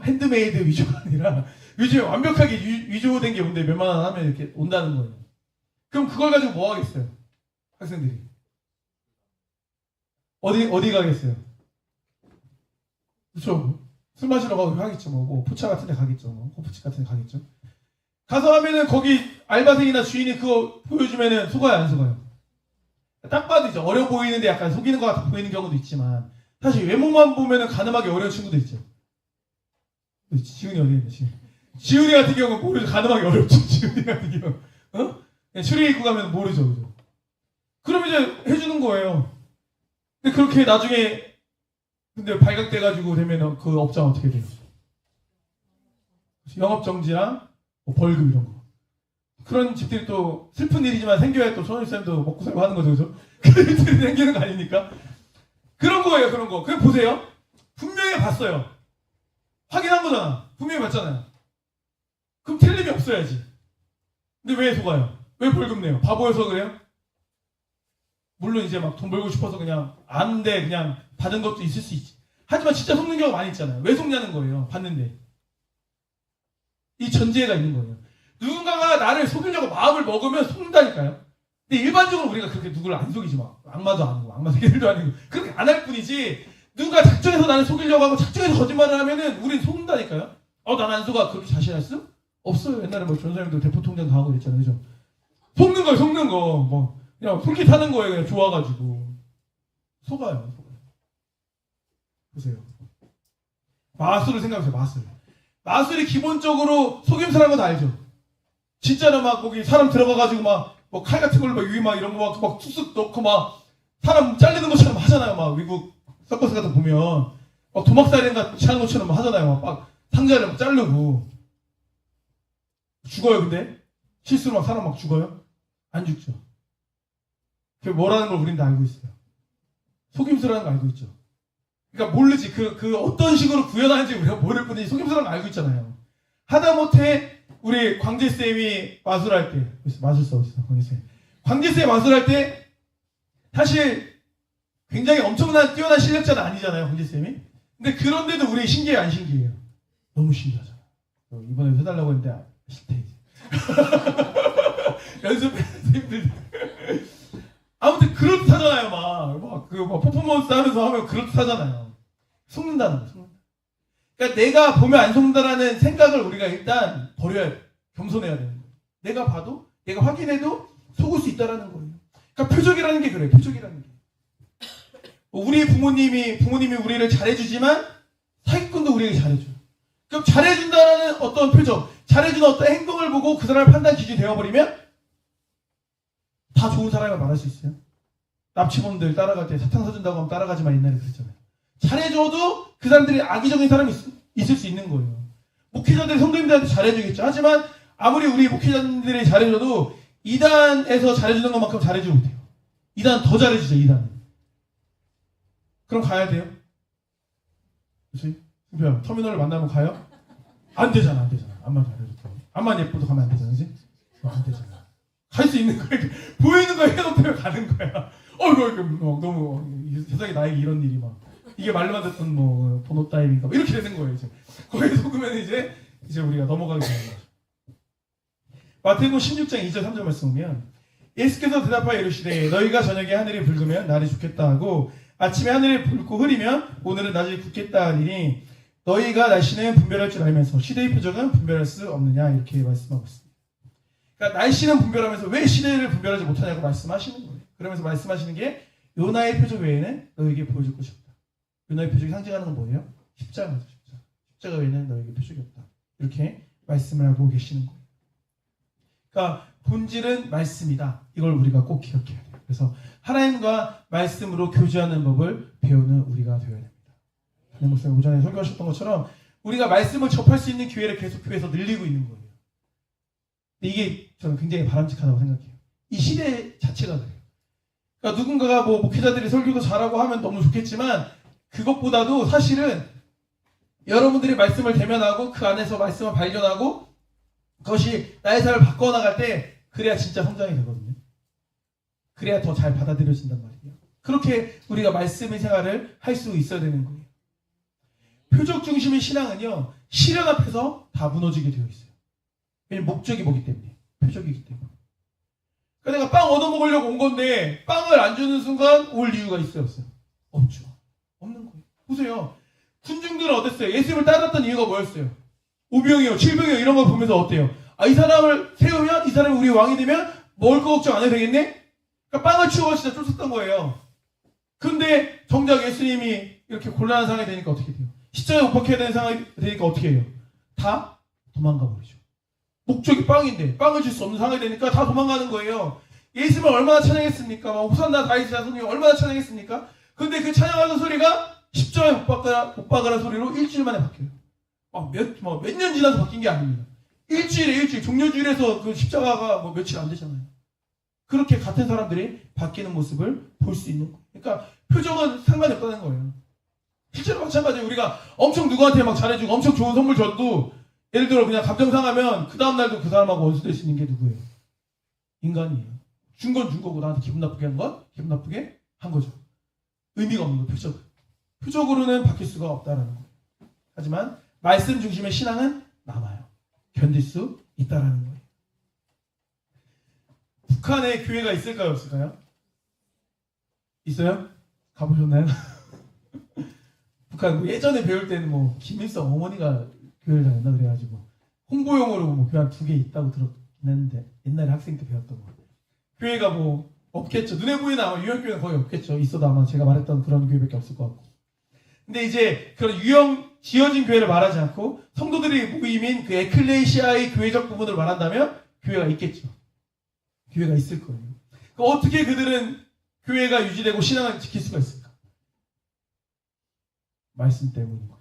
핸드메이드 위조가 아니라 요즘에 완벽하게 위조된 게 온대. 몇만 원 하면 이렇게 온다는 거예요. 그럼 그걸 가지고 뭐 하겠어요? 학생들이 어디 가겠어요? 그렇죠. 술 마시러 가고 하겠죠. 뭐 포차 같은 데 가겠죠. 뭐 호프집 같은 데 가겠죠. 가서 하면은 거기 알바생이나 주인이 그거 보여주면은 속아요 안 속아요? 딱 봐도 이제 어려 보이는데 약간 속이는 것 같아 보이는 경우도 있지만 사실 외모만 보면은 가늠하기 어려운 친구도 있죠. 지훈이 어디 있는데 지금? 지훈이 같은 경우는 모르죠. 가늠하기 어렵죠. 지훈이 같은 경우. 그냥 추리 입고 가면 모르죠. 그죠? 그럼 이제 해주는 거예요. 근데 그렇게 나중에 근데 발각돼가지고 되면 그 업장 어떻게 돼요? 영업정지랑 뭐 벌금 이런 거. 그런 집들이 또 슬픈 일이지만 생겨야 또 손님쌤도 먹고 살고 하는 거죠. 그죠? 그런 일들이 생기는 거 아닙니까? 그런 거예요. 그런 거. 그냥 보세요. 분명히 봤어요. 확인한 거잖아. 분명히 봤잖아요. 그럼 틀림이 없어야지. 근데 왜 속아요? 왜 벌금 내요? 바보여서 그래요? 물론 이제 막 돈 벌고 싶어서 그냥 아는데 그냥 받은 것도 있을 수 있지. 하지만 진짜 속는 경우가 많이 있잖아요. 왜 속냐는 거예요. 봤는데. 이 전제가 있는 거예요. 누군가가 나를 속이려고 마음을 먹으면 속는다니까요. 근데 일반적으로 우리가 그렇게 누구를 안 속이지 마. 악마도 아니고 악마 새끼들도 아니고 그렇게 안 할 뿐이지 누군가 작정해서 나를 속이려고 하고 작정해서 거짓말을 하면은 우린 속는다니까요. 난 안 속아. 그렇게 자신할 수? 없어요. 옛날에 뭐 전사님도 대포통장 당하고 그랬잖아요. 그죠? 속는 거예요. 속는 거. 뭐 그냥 솔깃하는 거예요. 그냥 좋아가지고. 속아요. 보세요. 마술을 생각해보세요. 마술. 마술이 기본적으로 속임수라는 건 알죠? 진짜로 막 거기 사람 들어가가지고 막 뭐 칼 같은 걸로 막 유리 막 이런 거 막 툭툭 넣고 막 사람 잘리는 것처럼 하잖아요. 막 미국 서커스 같은 거 보면 막 도막살인 같이 하는 것처럼 하잖아요. 막 상자를 막 자르고 죽어요. 근데 실수로 막 사람 막 죽어요? 안 죽죠. 그게 뭐라는 걸 우린 다 알고 있어요. 속임수라는 걸 알고 있죠. 그러니까 모르지. 그 어떤 식으로 구현하는지 우리가 모를 뿐이지 속임수라는 걸 알고 있잖아요. 하다못해 우리 광재쌤이 마술할 때 마술사 어딨어? 광재쌤. 광재쌤이 마술할 때 사실 굉장히 엄청난 뛰어난 실력자는 아니잖아요, 황제쌤이. 근데 그런데도 우리 신기해요, 안 신기해요? 너무 신기하잖아. 이번에 해달라고 했는데 싫대 이제. 연습해 선생님들. 아무튼 그렇다잖아요, 막 퍼포먼스 하면서 하면 그렇다잖아요. 속는다는 거, 속는다. 그러니까 내가 보면 안 속는다라는 생각을 우리가 일단 버려야 돼. 겸손해야 되는 거예요. 내가 봐도, 내가 확인해도 속을 수 있다라는 거예요. 그러니까 표적이라는 게 그래요, 표적이라는 게. 우리 부모님이 우리를 잘해주지만 사기꾼도 우리에게 잘해줘요. 그럼 잘해준다는 어떤 표정, 잘해주는 어떤 행동을 보고 그 사람의 판단 기준이 되어버리면 다 좋은 사람을 말할 수 있어요. 납치범들 따라갈 때 사탕 사준다고 하면 따라가지만 옛날에 그랬잖아요. 잘해줘도 그 사람들이 악의적인 사람이 있을 수 있는 거예요. 목회자들이 성도님들한테 잘해주겠죠. 하지만 아무리 우리 목회자들이 잘해줘도 2단에서 잘해주는 것만큼 잘해주지 못해요. 2단 더 잘해주죠, 2단. 그럼 가야 돼요? 그치? 승표야, 터미널을 만나면 가요? 안 되잖아, 안 되잖아. 암만 잘해도. 암만 예뻐도 가면 안 되잖아, 그치? 안 되잖아. 갈 수 있는 거야. 보이는 거 해놓으면 가는 거야. 너무, 세상에 나에게 이런 일이 막. 이게 말로만 듣던 번호 따위인가. 이렇게 되는 거예요, 이제. 거기에 속으면 이제 우리가 넘어가게 되는 거죠. 마태복음 16장 2절 3절 말씀 보면 예수께서 대답하여 이르시되 너희가 저녁에 하늘이 붉으면 날이 좋겠다 하고 아침에 하늘이 붉고 흐리면 오늘은 낮이 굳겠다 하리니 너희가 날씨는 분별할 줄 알면서 시대의 표적은 분별할 수 없느냐 이렇게 말씀하고 있습니다. 그러니까 날씨는 분별하면서 왜 시대를 분별하지 못하냐고 말씀하시는 거예요. 그러면서 말씀하시는 게 요나의 표적 외에는 너에게 보여줄 것이 없다. 요나의 표적이 상징하는 건 뭐예요? 십자가죠. 십자가 외에는 너에게 표적이 없다. 이렇게 말씀을 하고 계시는 거예요. 그러니까 본질은 말씀이다. 이걸 우리가 꼭 기억해야 돼요. 그래서 하나님과 말씀으로 교제하는 법을 배우는 우리가 되어야 됩니다. 하나님 목사님 오전에 설교하셨던 것처럼 우리가 말씀을 접할 수 있는 기회를 계속 교회에서 늘리고 있는 거예요. 근데 이게 저는 굉장히 바람직하다고 생각해요. 이 시대 자체가 그래요. 그러니까 누군가가 목회자들이 설교도 잘하고 하면 너무 좋겠지만 그것보다도 사실은 여러분들이 말씀을 대면하고 그 안에서 말씀을 발견하고 그것이 나의 삶을 바꿔나갈 때 그래야 진짜 성장이 되거든요. 그래야 더 잘 받아들여진단 말이에요. 그렇게 우리가 말씀의 생활을 할 수 있어야 되는 거예요. 표적 중심의 신앙은요, 시련 앞에서 다 무너지게 되어 있어요. 왜냐면 목적이 뭐기 때문에, 표적이기 때문에. 그러니까 내가 빵 얻어먹으려고 온 건데 빵을 안 주는 순간 올 이유가 있어요, 없어요? 없죠. 없는 거예요. 보세요. 군중들은 어땠어요? 예수님을 따랐던 이유가 뭐였어요? 5병이요, 7병이요 이런 걸 보면서 어때요? 이 사람을 세우면 이 사람이 우리 왕이 되면 먹을 거 걱정 안 해도 되겠네? 그러니까 빵을 치워 진짜 쫓았던 거예요. 근데 정작 예수님이 이렇게 곤란한 상황이 되니까 어떻게 돼요? 십자가에 못 박혀야 되는 상황이 되니까 어떻게 해요? 다 도망가 버리죠. 목적이 빵인데 빵을 줄 수 없는 상황이 되니까 다 도망가는 거예요. 예수님을 얼마나 찬양했습니까? 호산나 다윗의 자손이 얼마나 찬양했습니까? 근데 그 찬양하는 소리가 십자가에 못 박으라 소리로 일주일 만에 바뀌어요. 몇 년 지나서 바뀐 게 아닙니다. 일주일, 종려주일에서 그 십자가가 며칠 안 되잖아요. 그렇게 같은 사람들이 바뀌는 모습을 볼 수 있는 거예요. 그러니까 표적은 상관이 없다는 거예요. 실제로 마찬가지예요. 우리가 엄청 누구한테 막 잘해주고 엄청 좋은 선물 줘도 예를 들어 그냥 감정 상하면 그 다음날도 그 사람하고 원수될 수 있는 게 누구예요? 인간이에요. 준 건 준 거고 나한테 기분 나쁘게 한 건 기분 나쁘게 한 거죠. 의미가 없는 거예요. 표적은. 표적으로는 바뀔 수가 없다라는 거예요. 하지만 말씀 중심의 신앙은 남아요. 견딜 수 있다라는 거예요. 북한에 교회가 있을까요? 없을까요? 있어요? 가보셨나요? 북한 예전에 배울 때는 김일성 어머니가 교회를 다녔나 그래가지고 홍보용으로 교회 한 2개 있다고 들었긴 했는데 옛날에 학생 때 배웠던 거. 교회가 없겠죠. 눈에 보이는 아마 유형교회는 거의 없겠죠. 있어도 아마 제가 말했던 그런 교회밖에 없을 것 같고. 근데 이제 그런 유형 지어진 교회를 말하지 않고 성도들이 모임인 그 에클레시아의 교회적 부분을 말한다면 교회가 있겠죠. 교회가 있을 거예요. 그럼 어떻게 그들은 교회가 유지되고 신앙을 지킬 수가 있을까? 말씀 때문인 거죠.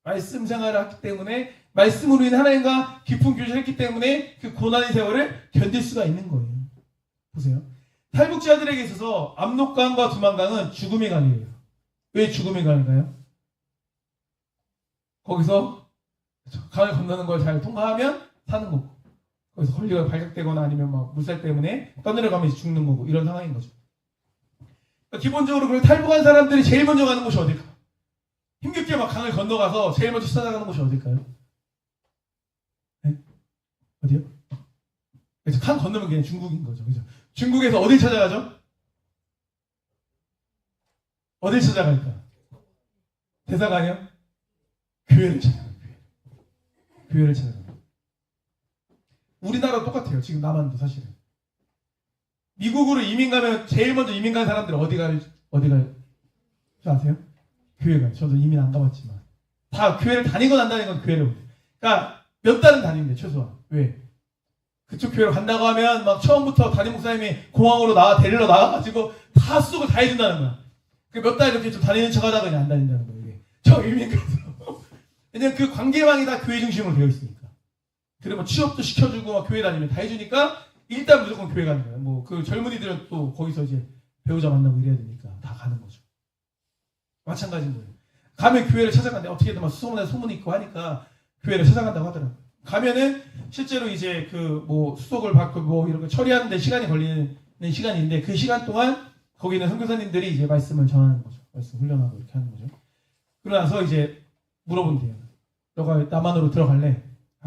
말씀 생활을 했기 때문에 말씀으로 인해 하나님과 깊은 교제를 했기 때문에 그 고난의 세월을 견딜 수가 있는 거예요. 보세요. 탈북자들에게 있어서 압록강과 두만강은 죽음의 강이에요. 왜 죽음의 강인가요? 거기서 강을 건너는 걸 잘 통과하면 사는 거고 거기서 헐리가 발각되거나 아니면 물살 때문에 떠내려가면 죽는 거고 이런 상황인 거죠. 그러니까 기본적으로 그 탈북한 사람들이 제일 먼저 가는 곳이 어딜까? 힘겹게 막 강을 건너가서 제일 먼저 찾아가는 곳이 어딜까요? 네? 어디요? 그래서 강 건너면 그냥 중국인 거죠. 그죠? 중국에서 어딜 찾아가죠? 어딜 찾아갈까? 대사관이요? 교회를 찾아가요. 교회를 찾아가요. 우리나라 똑같아요. 지금 남한도 사실은. 미국으로 이민 가면 제일 먼저 이민 간 사람들 어디 가요? 아세요? 교회 가요. 저도 이민 안 가봤지만 다 교회를 다니건 안 다니건 교회를 오요. 그러니까 몇 달은 다닌대 최소한. 왜? 그쪽 교회로 간다고 하면 막 처음부터 담임 목사님이 공항으로 데리러 나와가지고 다 수속을 다 해준다는 거야. 그 몇 달 이렇게 좀 다니는 척하다가 그냥 안 다닌다는 거예요. 이게 저 이민 가서. 왜냐면 그 관계망이 다 교회 중심으로 되어 있으니까. 그리고 취업도 시켜주고 막 교회 다니면 다 해주니까 일단 무조건 교회 가는 거예요. 뭐 그 젊은이들은 또 거기서 이제 배우자 만나고 이래야 되니까 다 가는 거죠. 마찬가지인 거예요. 가면 교회를 찾아간대. 어떻게든 막 소문이 있고 하니까 교회를 찾아간다고 하더라고요. 가면은 실제로 이제 그 뭐 수속을 받고 뭐 이런 거 처리하는데 시간이 걸리는 시간인데 그 시간 동안 거기 있는 선교사님들이 이제 말씀을 전하는 거죠. 말씀 훈련하고 이렇게 하는 거죠. 그러고 나서 이제 물어본대요. 너가 남한으로 들어갈래?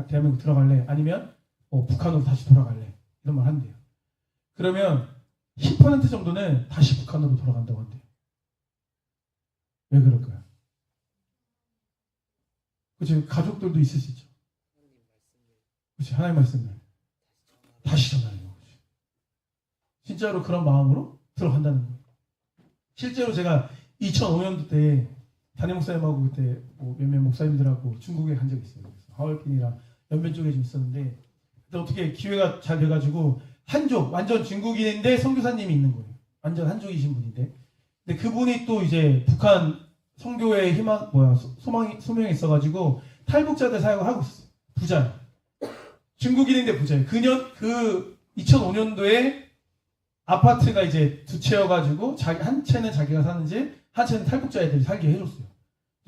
대한민국 들어갈래? 아니면 북한으로 다시 돌아갈래? 이런 말 한대요. 그러면 10% 정도는 다시 북한으로 돌아간다고 한대요. 왜 그럴까요? 그치, 가족들도 있을 수 있죠. 그치, 하나님 말씀을 다시 전하는 거죠. 진짜로 그런 마음으로 들어간다는 거예요. 실제로 제가 2005년도 때 담임 목사님하고 그때 뭐 몇몇 목사님들하고 중국에 간 적이 있어요. 하얼빈이랑 연변 쪽에 좀 있었는데 그때 어떻게 기회가 잘 돼가지고 한족 완전 중국인인데 선교사님이 있는 거예요. 완전 한족이신 분인데 근데 그분이 또 이제 북한 선교의 소명이 있어가지고 탈북자들 사역을 하고 있었어요. 부자예요. 중국인인데 부자예요. 그 2005년도에 아파트가 이제 두 채여가지고 한 채는 자기가 사는 집, 한 채는 탈북자 애들이 살게 해줬어요.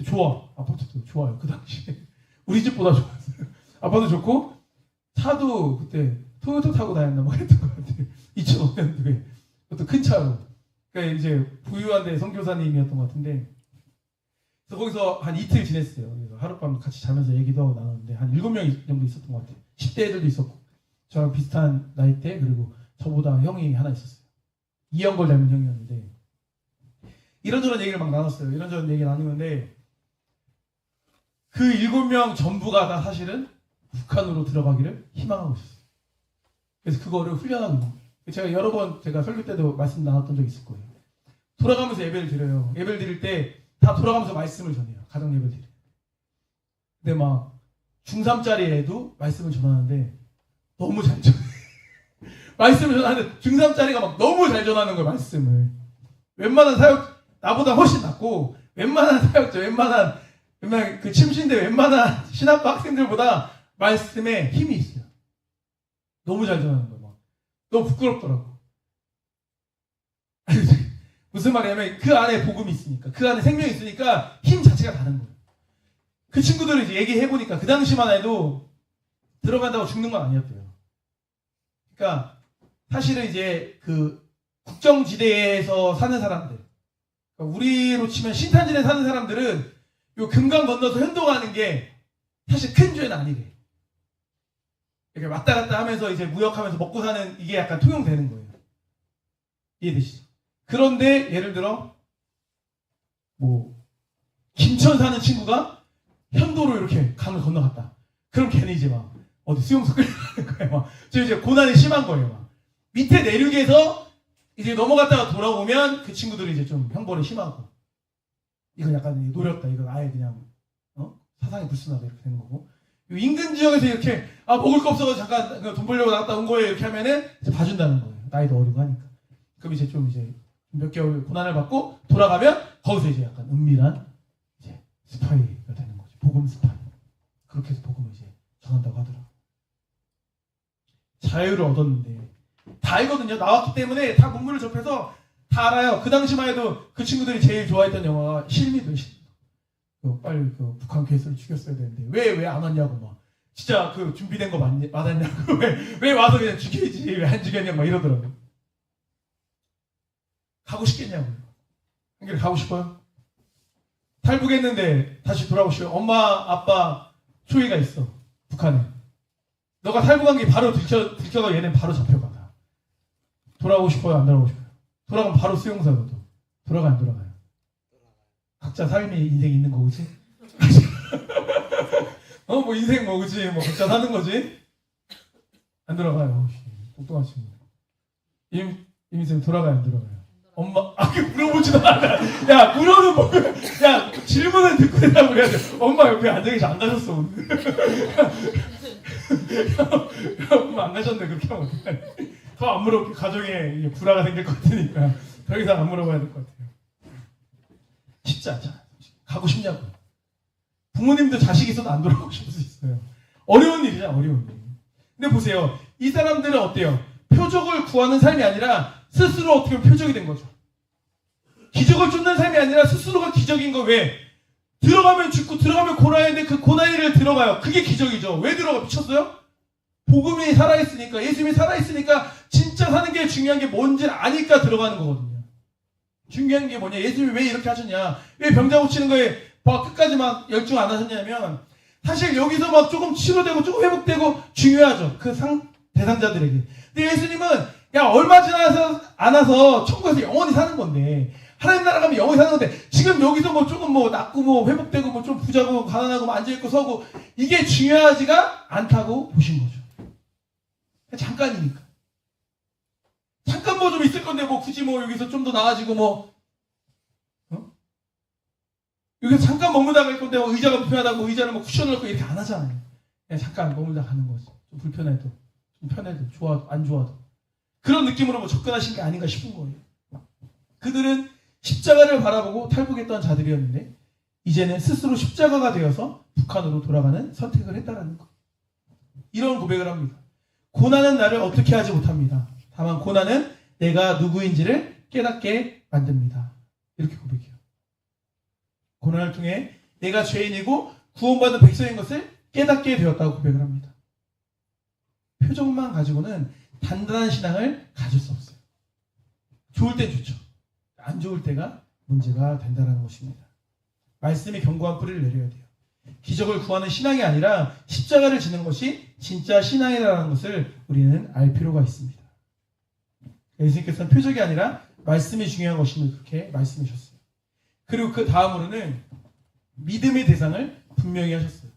좋아. 아파트도 좋아요. 그 당시에. 우리 집보다 좋았어요. 아파트 좋고 차도 그때 토요타 타고 다녔나 뭐 그랬던 것 같아요. 2005년도에. 그것도 큰 차로. 그러니까 이제 부유한데 선교사님이었던 것 같은데 그래서 거기서 한 이틀 지냈어요. 그래서 하룻밤 같이 자면서 얘기도 하고 나눴는데 한 7명 정도 있었던 것 같아요. 10대 애들도 있었고 저랑 비슷한 나이대 그리고 저보다 형이 하나 있었어요. 이영걸 닮은 형이었는데 이런저런 얘기를 막 나눴어요. 이런저런 얘기 나누는데 그 7명 전부가 다 사실은 북한으로 들어가기를 희망하고 있었어요. 그래서 그거를 훈련하고 있는 거예요. 제가 여러 번 제가 설교 때도 말씀 나눴던 적이 있을 거예요. 돌아가면서 예배를 드려요. 예배를 드릴 때 다 돌아가면서 말씀을 전해요. 가정 예배를 드려요. 근데 막 중3짜리 애도 말씀을 전하는데 너무 잘 전해요. 말씀을 전하는데 중3짜리가 막 너무 잘 전하는 거예요. 말씀을. 웬만한 사역 나보다 훨씬 낫고 웬만한 사역자 웬만한 그 침신대 웬만한 신학과 학생들보다 말씀에 힘이 있어요. 너무 잘 전하는 거예요. 막. 너무 부끄럽더라고. 무슨 말이냐면 그 안에 복음이 있으니까 그 안에 생명이 있으니까 힘 자체가 다른 거예요. 그 친구들을 이제 얘기해보니까 그 당시만 해도 들어간다고 죽는 건 아니었대요. 그러니까 사실은 이제 그 국정지대에서 사는 사람들 그러니까 우리로 치면 신탄진에 사는 사람들은 요 금강 건너서 현도가는 게 사실 큰 죄는 아니래. 이렇게 왔다 갔다 하면서 이제 무역하면서 먹고 사는 이게 약간 통용되는 거예요. 이해되시죠? 그런데 예를 들어 뭐 김천 사는 친구가 현도로 이렇게 강을 건너갔다. 그럼 걔는 이제 막 어디 수용소 끌려가는 거예요. 막 이제 고난이 심한 거예요. 막 밑에 내륙에서 이제 넘어갔다가 돌아오면 그 친구들이 이제 좀 형벌이 심하고 이건 약간 노렸다. 이건 아예 그냥 사상이 불순하다 이렇게 되는 거고 인근 지역에서 이렇게 먹을 거 없어서 잠깐 돈 벌려고 나갔다 온 거예요. 이렇게 하면은 이제 봐준다는 거예요. 나이도 어리고 하니까. 그럼 이제 좀 이제 몇 개월 고난을 받고 돌아가면 거기서 이제 약간 은밀한 이제 스파이가 되는 거죠. 복음 스파이. 그렇게 해서 복음을 이제 전한다고 하더라고요. 자유를 얻었는데 다 알거든요. 나왔기 때문에 다 문물을 접해서 다 알아요. 그 당시만 해도 그 친구들이 제일 좋아했던 영화가 실미도예요. 빨리 그 북한 괴수를 죽였어야 되는데 왜 안 왔냐고 막 진짜 그 준비된 거 맞았냐고 왜 와서 그냥 죽이지 왜 안 죽였냐고 막 이러더라고요. 가고 싶겠냐고요. 한결에 가고 싶어요? 탈북했는데 다시 돌아오고 싶어요? 엄마, 아빠, 초이가 있어. 북한에. 너가 탈북한 게 바로 들켜가 얘는 바로 잡혀가. 돌아오고 싶어요? 안 돌아오고 싶어요? 돌아가면 바로 수용사 너도. 돌아가 안 돌아가요? 각자 삶이 인생이 있는 거지? 뭐 인생 뭐 그지? 뭐 각자 사는 거지? 안 돌아가요. 똑똑한 친구. 이민생 돌아가요? 안 돌아가요? 엄마, 물어보지도 않아. 야, 물어는 뭐, 야, 질문을 듣고 대답을 해야 돼. 엄마 옆에 앉아 계시 안 가셨어, 오늘. 엄마 안 가셨네, 그렇게 하면 어떡해. 더 안 물어볼게. 가정에 불화가 생길 것 같으니까. 더 이상 안 물어봐야 될 것 같아요. 쉽지 않잖아요. 가고 싶냐고요. 부모님도 자식이 있어도 안 돌아가고 싶을 수 있어요. 어려운 일이잖아, 어려운 일. 근데 보세요. 이 사람들은 어때요? 표적을 구하는 삶이 아니라 스스로 어떻게 보면 표적이 된 거죠. 기적을 쫓는 삶이 아니라 스스로가 기적인 거. 왜? 들어가면 죽고 들어가면 고난인데 그 고난이를 들어가요. 그게 기적이죠. 왜 들어가? 미쳤어요? 복음이 살아있으니까, 예수님이 살아있으니까 진짜 사는 게 중요한 게 뭔지 아니까 들어가는 거거든요. 중요한 게 뭐냐? 예수님이 왜 이렇게 하셨냐? 왜 병자 고치는 거에 끝까지 막 열중 안 하셨냐면, 사실 여기서 막 조금 치료되고 조금 회복되고 중요하죠. 그 대상자들에게. 근데 예수님은 야, 얼마 지나서 안 와서 천국에서 영원히 사는 건데, 하나님 나라 가면 영원히 사는 건데, 지금 여기서 뭐 조금 뭐 낫고 뭐 회복되고 뭐 좀 부자고 가난하고 뭐 앉아있고 서고, 이게 중요하지가 않다고 보신 거죠. 잠깐이니까. 잠깐 뭐 좀 있을 건데 뭐 굳이 뭐 여기서 좀 더 나아지고 뭐 여기서 잠깐 머물다 갈 건데 뭐 의자가 불편하다고 뭐 의자를 뭐 쿠션을 넣고 이렇게 안 하잖아요. 그냥 잠깐 머물다 가는 거지. 좀 불편해도, 좀 편해도, 좋아도, 안 좋아도. 그런 느낌으로 뭐 접근하신 게 아닌가 싶은 거예요. 그들은 십자가를 바라보고 탈북했던 자들이었는데, 이제는 스스로 십자가가 되어서 북한으로 돌아가는 선택을 했다라는 거. 이런 고백을 합니다. 고난은 나를 어떻게 하지 못합니다. 다만 고난은 내가 누구인지를 깨닫게 만듭니다. 이렇게 고백해요. 고난을 통해 내가 죄인이고 구원받은 백성인 것을 깨닫게 되었다고 고백을 합니다. 표정만 가지고는 단단한 신앙을 가질 수 없어요. 좋을 땐 좋죠. 안 좋을 때가 문제가 된다는 것입니다. 말씀이 견고한 뿌리를 내려야 돼요. 기적을 구하는 신앙이 아니라 십자가를 지는 것이 진짜 신앙이라는 것을 우리는 알 필요가 있습니다. 예수님께서는 표적이 아니라 말씀이 중요한 것임을 그렇게 말씀해 주셨어요. 그리고 그 다음으로는 믿음의 대상을 분명히 하셨어요.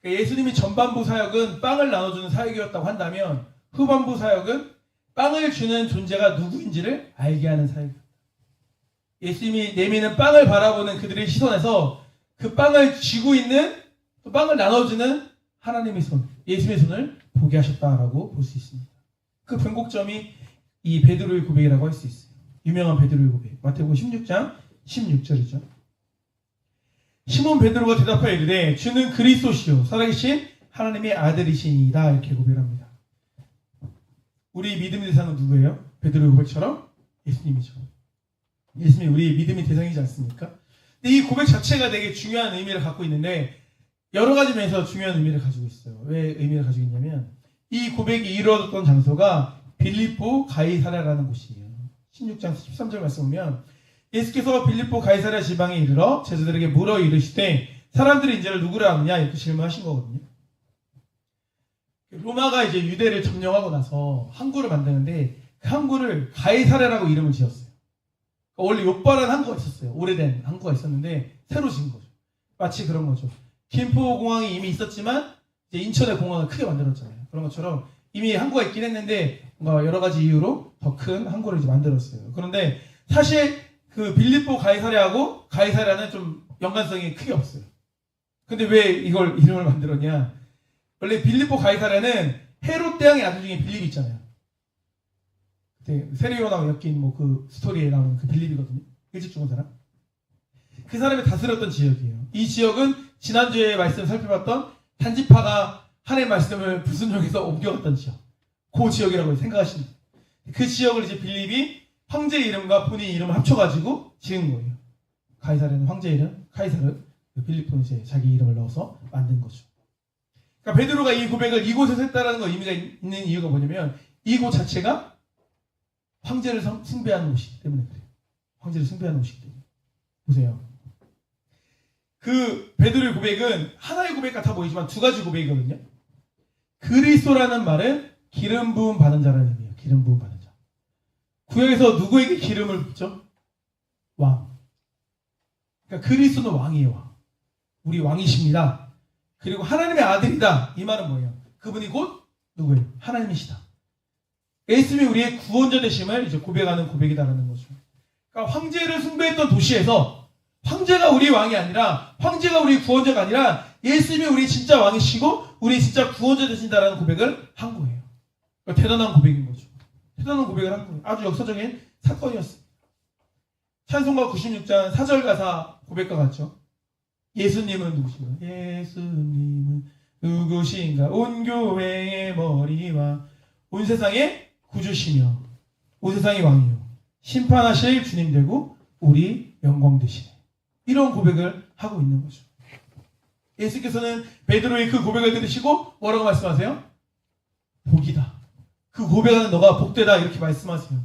예수님이 전반부 사역은 빵을 나눠주는 사역이었다고 한다면, 후반부 사역은 빵을 주는 존재가 누구인지를 알게 하는 사역이었다. 예수님이 내미는 빵을 바라보는 그들의 시선에서 그 빵을 쥐고 있는, 또 빵을 나눠주는 하나님의 손, 예수님의 손을 보게 하셨다라고 볼 수 있습니다. 그 변곡점이 이 베드로의 고백이라고 할 수 있어요. 유명한 베드로의 고백. 마태복음 16장 16절이죠. 시몬 베드로가 대답하여 이르되 주는 그리스도시요 살아계신 하나님의 아들이시니이다. 이렇게 고백합니다. 우리 믿음의 대상은 누구예요? 베드로의 고백처럼 예수님이죠. 예수님이 우리 믿음의 대상이지 않습니까? 근데 이 고백 자체가 되게 중요한 의미를 갖고 있는데, 여러 가지 면에서 중요한 의미를 가지고 있어요. 왜 의미를 가지고 있냐면, 이 고백이 이루어졌던 장소가 빌립보 가이사랴라는 곳이에요. 16장 13절 말씀 보면, 예수께서 빌립보 가이사랴 지방에 이르러 제자들에게 물어 이르시되 사람들이 인자를 누구라 하느냐 이렇게 질문하신 거거든요. 로마가 이제 유대를 점령하고 나서 항구를 만드는데, 그 항구를 가이사랴라고 이름을 지었어요. 원래 요빠라는 항구가 있었어요. 오래된 항구가 있었는데 새로 지은 거죠. 마치 그런 거죠. 김포공항이 이미 있었지만 이제 인천의 공항을 크게 만들었잖아요. 그런 것처럼 이미 항구가 있긴 했는데 뭔가 여러 가지 이유로 더 큰 항구를 이제 만들었어요. 그런데 사실 그 빌립보 가이사랴하고 가이사랴는 좀 연관성이 크게 없어요. 근데 왜 이걸 이름을 만들었냐? 원래 빌립보 가이사랴는 헤롯 대왕의 아들 중에 빌립이 있잖아요. 그때 세례요한하고 엮인 뭐 그 스토리에 나오는 그 빌립이거든요. 일찍 죽은 사람. 그 사람이 다스렸던 지역이에요. 이 지역은 지난주에 말씀 살펴봤던 단지파가 하나님의 말씀을 불순종해서 옮겨갔던 지역. 그 지역이라고 생각하시면 돼요. 그 지역을 이제 빌립이 황제 이름과 본인 이름을 합쳐가지고 지은 거예요. 가이사랴는 황제 이름, 카이사르, 빌립보는 이제 자기 이름을 넣어서 만든 거죠. 그러니까 베드로가 이 고백을 이곳에서 했다라는 거 의미가 있는 이유가 뭐냐면, 이곳 자체가 황제를 숭배하는 곳이기 때문에 그래요. 황제를 숭배하는 곳이기 때문에. 보세요. 그 베드로의 고백은 하나의 고백 같아 보이지만 두 가지 고백이거든요. 그리스도라는 말은 기름 부음 받은 자라는 의미예요. 기름 부음 받은 자. 구약에서 누구에게 기름을 붓죠? 왕. 그러니까 그리스도는 왕이에요. 왕. 우리 왕이십니다. 그리고 하나님의 아들이다. 이 말은 뭐예요? 그분이 곧 누구예요? 하나님이시다. 예수님이 우리의 구원자 되심을 이제 고백하는 고백이다라는 거죠. 그러니까 황제를 숭배했던 도시에서 황제가 우리 왕이 아니라 황제가 우리 구원자가 아니라 예수님이 우리 진짜 왕이시고 우리 진짜 구원자 되신다라는 고백을 한 거예요. 그러니까 대단한 고백인 거죠. 대단한 고백을 한 거예요. 아주 역사적인 사건이었습니다. 찬송가 96장 4절 가사 고백과 같죠. 예수님은 누구신가? 예수님은 누구신가? 온 교회의 머리와 온 세상의 구주시며 온 세상의 왕이요 심판하실 주님 되고 우리 영광 되시네. 이런 고백을 하고 있는 거죠. 예수께서는 베드로의 그 고백을 들으시고 뭐라고 말씀하세요? 복이다. 그 고백하는 너가 복되다 이렇게 말씀하세요.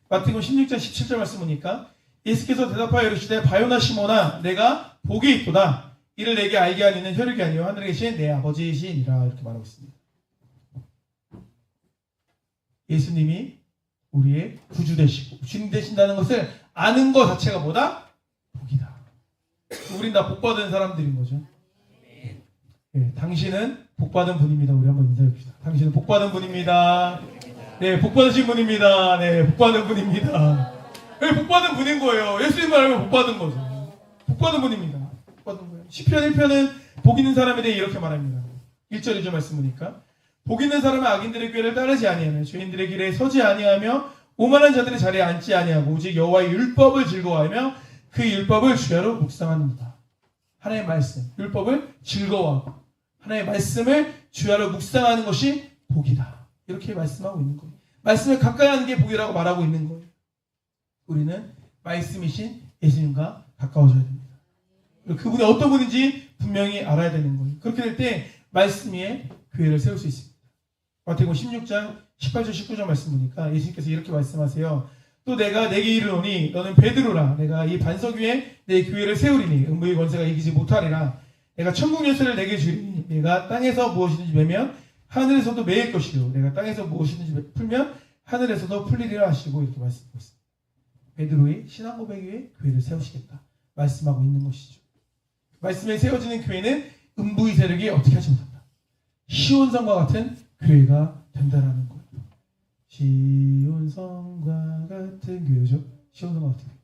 마태복음 16장 17절 말씀 보니까 예수께서 대답하여 이르시되 바요나 시몬아 내가 복이 있도다. 이를 내게 알게 하는 이는 혈육이 아니요 하늘에 계신 내 아버지이시니라 이렇게 말하고 있습니다. 예수님이 우리의 구주 되시고 주님 되신다는 것을 아는 것 자체가 뭐다? 복이다. 우린 다 복받은 사람들인 거죠. 네, 당신은 복받은 분입니다. 우리 한번 인사해 봅시다. 당신은 복받은 분입니다. 네, 복받으신 분입니다. 네, 복받은 분입니다. 네, 복받은 분인 거예요. 예수님 말하면 복받은 거죠. 복받은 분입니다. 복받은 거예요. 시편 1편은 복 있는 사람에 대해 이렇게 말합니다. 1절 2절 말씀 보니까 복 있는 사람은 악인들의 꾀를 따르지 아니하며 죄인들의 길에 서지 아니하며 오만한 자들의 자리에 앉지 아니하고 오직 여호와의 율법을 즐거워하며 그 율법을 주야로 묵상하는다. 하나님의 말씀, 율법을 즐거워하고 하나님의 말씀을 주야로 묵상하는 것이 복이다. 이렇게 말씀하고 있는 거예요. 말씀을 가까이 하는 게 복이라고 말하고 있는 거예요. 우리는 말씀이신 예수님과 가까워져야 됩니다. 그분이 어떤 분인지 분명히 알아야 되는 거예요. 그렇게 될 때 말씀 위에 교회를 세울 수 있습니다. 마태복음 16장 18절 19절 말씀 보니까 예수님께서 이렇게 말씀하세요. 또 내가 내게 이르노니 너는 베드로라. 내가 이 반석 위에 내 교회를 세우리니 음부의 권세가 이기지 못하리라. 내가 천국 열쇠를 내게 주리니 내가 땅에서 무엇이든지 매면 하늘에서도 매일 것이요 내가 땅에서 무엇이든지 풀면 하늘에서도 풀리리라 하시고 이렇게 말씀하고 있습니다. 베드로의 신앙 고백 위에 교회를 세우시겠다 말씀하고 있는 것이죠. 말씀에 세워지는 교회는 음부의 세력이 어떻게 하지 못한다. 시온성과 같은 교회가 된다라는 거예요. 시온성과 같은 교회죠. 시온성과 같은 교회.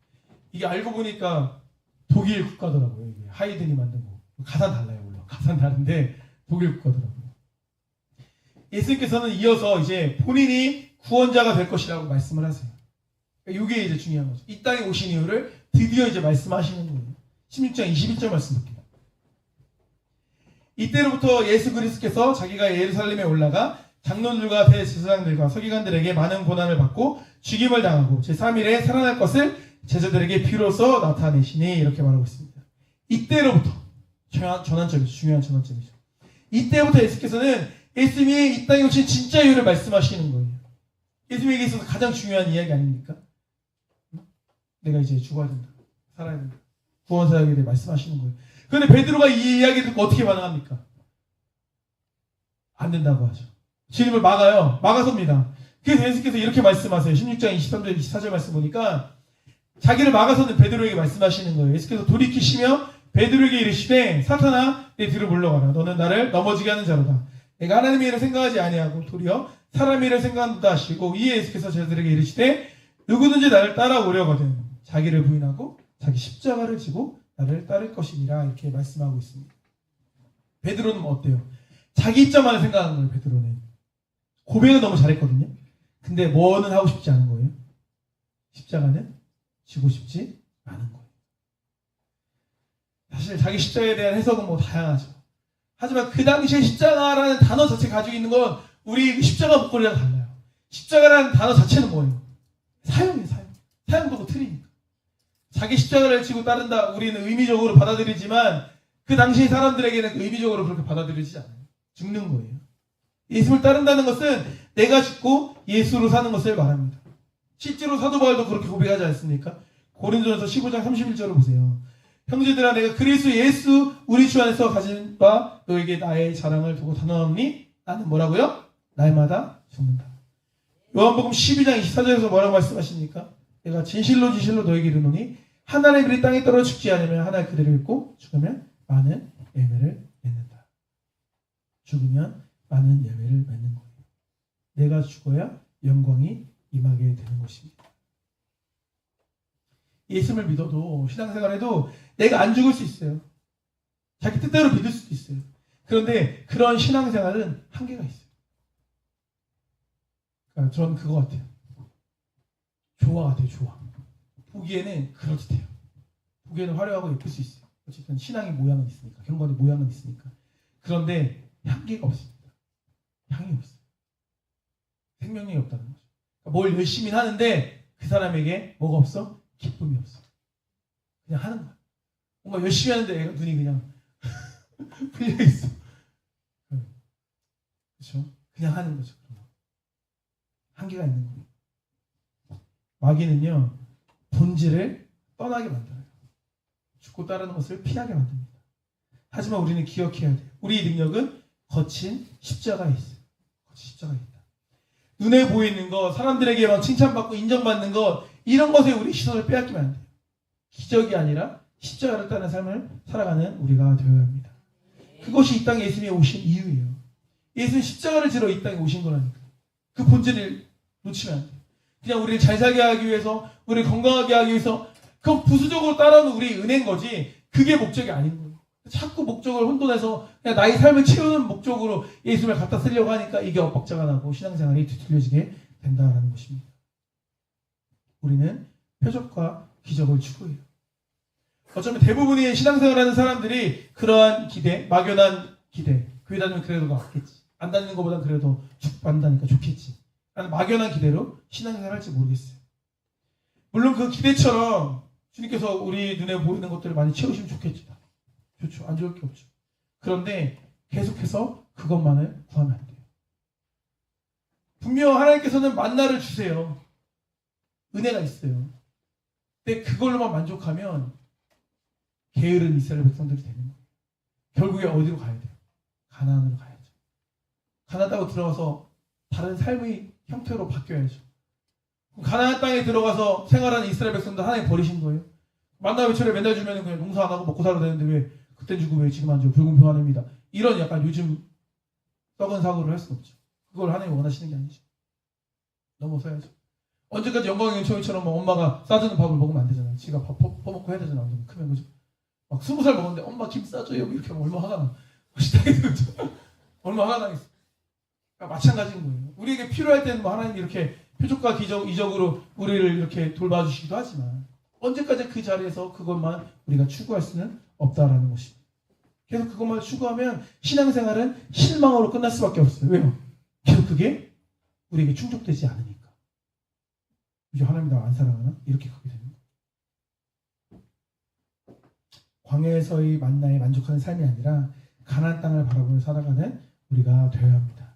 이게 알고 보니까 독일 국가더라고요. 이게 하이든이 만든 거. 가산 달라요. 물론 가산 다른데 독일 국가더라고요. 예수님께서는 이어서 이제 본인이 구원자가 될 것이라고 말씀을 하세요. 이게 이제 중요한 거죠. 이 땅에 오신 이유를 드디어 이제 말씀하시는 거예요. 16장 21절 말씀 볼게요. 이때로부터 예수 그리스도께서 자기가 예루살렘에 올라가 장로들과 대제사장들과 서기관들에게 많은 고난을 받고 죽임을 당하고 제3일에 살아날 것을 제자들에게 비로소 나타내시니 이렇게 말하고 있습니다. 이때로부터 전환점이죠. 중요한 전환점이죠. 이때부터 예수께서는 예수님이 이 땅에 오신 진짜 이유를 말씀하시는 거예요. 예수님에게 있어서 가장 중요한 이야기 아닙니까? 내가 이제 죽어야 된다. 살아야 된다. 구원사역에 대해 말씀하시는 거예요. 그런데 베드로가 이 이야기를 듣고 어떻게 반응합니까? 안 된다고 하죠. 주님을 막아요. 막아섭니다. 그래서 예수께서 이렇게 말씀하세요. 16장 23절 24절 말씀 보니까 자기를 막아서는 베드로에게 말씀하시는 거예요. 예수께서 돌이키시며 베드로에게 이르시되 사탄아 내 뒤로 물러가라. 너는 나를 넘어지게 하는 자로다. 내가 하나님의 일을 생각하지 아니하고 도리어 사람의 일을 생각한다 하시고 이에 예수께서 제자들에게 이르시되 누구든지 나를 따라오려거든 자기를 부인하고 자기 십자가를 지고 나를 따를 것이니라 이렇게 말씀하고 있습니다. 베드로는 어때요? 자기 입장만 생각하는 거예요. 베드로는 고백은 너무 잘했거든요. 근데 뭐는 하고 싶지 않은 거예요? 십자가는 지고 싶지 않은 거예요. 사실 자기 십자가에 대한 해석은 뭐 다양하죠. 하지만 그 당시에 십자가라는 단어 자체 가지고 있는 건 우리 십자가 목걸이랑 달라요. 십자가라는 단어 자체는 뭐예요? 사형이에요. 사형. 사형도구 틀이니까. 자기 십자가를 지고 따른다 우리는 의미적으로 받아들이지만 그 당시 사람들에게는 의미적으로 그렇게 받아들이지 않아요. 죽는 거예요. 예수를 따른다는 것은 내가 죽고 예수로 사는 것을 말합니다. 실제로 사도 바울도 그렇게 고백하지 않습니까? 고린도전서 15장 31절을 보세요. 형제들아 내가 그리스도 예수 우리 주 안에서 가진 바 너에게 나의 자랑을 두고 단언하니 나는 뭐라고요? 날마다 죽는다. 요한복음 12장 24절에서 뭐라고 말씀하십니까? 내가 진실로 너에게 이르노니 하나의 글이 땅에 떨어 죽지 않으면 하나의 그대로 있고 죽으면 많은 열매를 맺는다. 죽으면 많은 열매를 맺는 거예요. 내가 죽어야 영광이 임하게 되는 것입니다. 예수를 믿어도 신앙생활에도 내가 안 죽을 수 있어요. 자기 뜻대로 믿을 수도 있어요. 그런데 그런 신앙생활은 한계가 있어요. 그러니까 저는 그거 같아요. 조화 같아요. 조화. 보기에는 그럴듯해요. 보기에는 화려하고 예쁠 수 있어요. 어쨌든 신앙의 모양은 있으니까, 경건의 모양은 있으니까. 그런데 향기가 없습니다. 향이 없어요. 생명력이 없다는 거죠. 그러니까 뭘 열심히 하는데 그 사람에게 뭐가 없어? 기쁨이 없어. 그냥 하는 거야. 뭔가 열심히 하는데 애가 눈이 그냥 풀려 있어. 그렇죠? 그냥 하는 거죠. 한계가 있는 거예요. 마귀는요 본질을 떠나게 만들어요. 죽고 따르는 것을 피하게 만듭니다. 하지만 우리는 기억해야 돼요. 우리의 능력은 거친 십자가에 있어요. 거친 십자가에 있다. 눈에 보이는 것, 사람들에게 막 칭찬받고 인정받는 것, 이런 것에 우리 시선을 빼앗기면 안 돼요. 기적이 아니라 십자가를 따는 삶을 살아가는 우리가 되어야 합니다. 그것이 이 땅에 예수님이 오신 이유예요. 예수는 십자가를 지러 이 땅에 오신 거라니까. 그 본질을 놓치면 안 돼요. 그냥 우리를 잘 살게 하기 위해서, 우리를 건강하게 하기 위해서, 그건 부수적으로 따라오는 우리의 은혜인 거지, 그게 목적이 아닌 거예요. 자꾸 목적을 혼돈해서 그냥 나의 삶을 채우는 목적으로 예수를 갖다 쓰려고 하니까 이게 엇박자가 나고 신앙생활이 뒤틀려지게 된다는 것입니다. 우리는 표적과 기적을 추구해요. 어쩌면 대부분의 신앙생활하는 사람들이 그러한 기대, 막연한 기대, 교회 다니면 그래도 낫겠지, 안 다니는 것보단 그래도 안다니까 좋겠지 라는 막연한 기대로 신앙생활 할지 모르겠어요. 물론 그 기대처럼 주님께서 우리 눈에 보이는 것들을 많이 채우시면 좋겠죠. 좋죠. 안 좋을 게 없죠. 그런데 계속해서 그것만을 구하면 안 돼요. 분명 하나님께서는 만나를 주세요. 은혜가 있어요. 근데 그걸로만 만족하면 게으른 이스라엘 백성들이 되는 거예요. 결국에 어디로 가야 돼요? 가나안으로 가야죠. 가나안 땅으로 들어가서 다른 삶의 형태로 바뀌어야죠. 가나안 땅에 들어가서 생활하는 이스라엘 백성들 하나님 버리신 거예요. 만나 외철에 맨날 주면 그냥 농사 안 하고 먹고 살아야 되는데 왜 그땐 주고 왜 지금 안 줘? 불공평합니다. 이런 약간 요즘 썩은 사고를 할 수는 없죠. 그걸 하나님 원하시는 게 아니죠. 넘어서야죠. 언제까지 영광의 은총이처럼 엄마가 싸주는 밥을 먹으면 안 되잖아요. 지가 밥 퍼먹고 해야 되잖아요. 좀 크면 그죠? 막 20살 먹었는데 엄마 김 싸줘요 이렇게 하면 얼마나 화가 나. 얼마나 화가 나겠어. 그러니까 마찬가지인 거예요. 우리에게 필요할 때는 뭐 하나님이 이렇게 표적과 기적, 이적으로 우리를 이렇게 돌봐주시기도 하지만 언제까지 그 자리에서 그것만 우리가 추구할 수는 없다라는 것입니다. 계속 그것만 추구하면 신앙생활은 실망으로 끝날 수밖에 없어요. 왜요? 계속 그게 우리에게 충족되지 않으니까. 이제 하나님 나 안 사랑하나? 이렇게 가게 되는 거예요. 광야에서의 만나에 만족하는 삶이 아니라 가나안 땅을 바라보며 살아가는 우리가 되어야 합니다.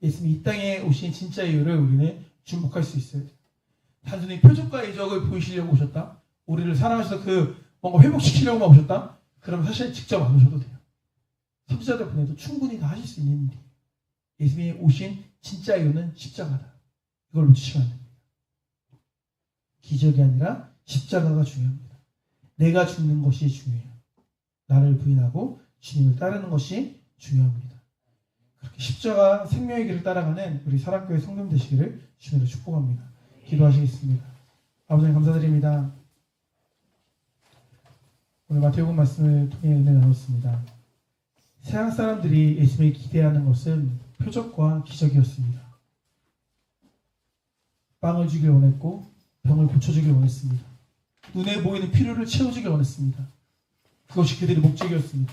예수님이 이 땅에 오신 진짜 이유를 우리는 주목할 수 있어요. 단순히 표적과 이적을 보이시려고 오셨다? 우리를 사랑하셔서 그 뭔가 회복시키려고만 오셨다? 그러면 사실 직접 안 오셔도 돼요. 선지자들 보내도 충분히 다 하실 수 있는 일이에요. 예수님이 오신 진짜 이유는 십자가다. 이걸 놓치시면 안 됩니다. 기적이 아니라 십자가가 중요합니다. 내가 죽는 것이 중요해요. 나를 부인하고 주님을 따르는 것이 중요합니다. 그렇게 십자가 생명의 길을 따라가는 우리 사랑교회 성도님 되시기를 주님으로 축복합니다. 기도하시겠습니다. 아버지 감사드립니다. 오늘 마태복음 말씀을 통해 은혜 나눴습니다. 세상 사람들이 예수님을 기대하는 것은 표적과 기적이었습니다. 빵을 주길 원했고 병을 고쳐주길 원했습니다. 눈에 보이는 필요를 채워주길 원했습니다. 그것이 그들의 목적이었습니다.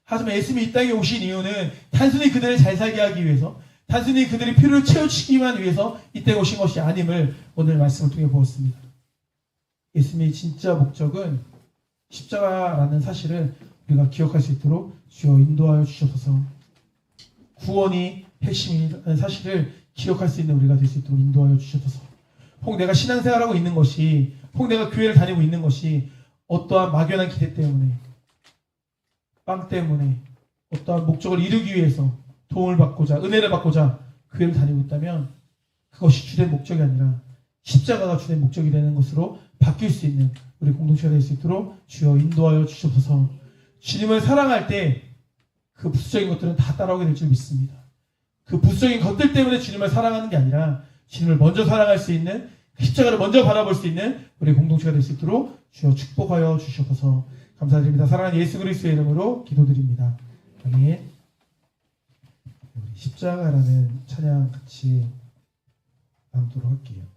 하지만 예수님이 이 땅에 오신 이유는 단순히 그들을 잘 살게 하기 위해서, 단순히 그들의 필요를 채워주기만 위해서 이 땅에 오신 것이 아님을 오늘 말씀을 통해 보았습니다. 예수님의 진짜 목적은 십자가라는 사실을 우리가 기억할 수 있도록 주여 인도하여 주셔서 구원이 핵심이라는 사실을 기억할 수 있는 우리가 될 수 있도록 인도하여 주셔서 혹 내가 신앙생활하고 있는 것이, 혹 내가 교회를 다니고 있는 것이 어떠한 막연한 기대 때문에, 빵 때문에, 어떠한 목적을 이루기 위해서 도움을 받고자, 은혜를 받고자 교회를 다니고 있다면 그것이 주된 목적이 아니라 십자가가 주된 목적이 되는 것으로 바뀔 수 있는 우리 공동체가 될 수 있도록 주여 인도하여 주시옵소서. 주님을 사랑할 때 그 부수적인 것들은 다 따라오게 될 줄 믿습니다. 그 부수적인 것들 때문에 주님을 사랑하는 게 아니라 주님을 먼저 사랑할 수 있는, 십자가를 먼저 바라볼 수 있는 우리 공동체가 될 수 있도록 주여 축복하여 주시옵소서. 감사드립니다. 사랑하는 예수 그리스도의 이름으로 기도드립니다. 아멘. 우리 십자가라는 찬양 같이 나누도록 할게요.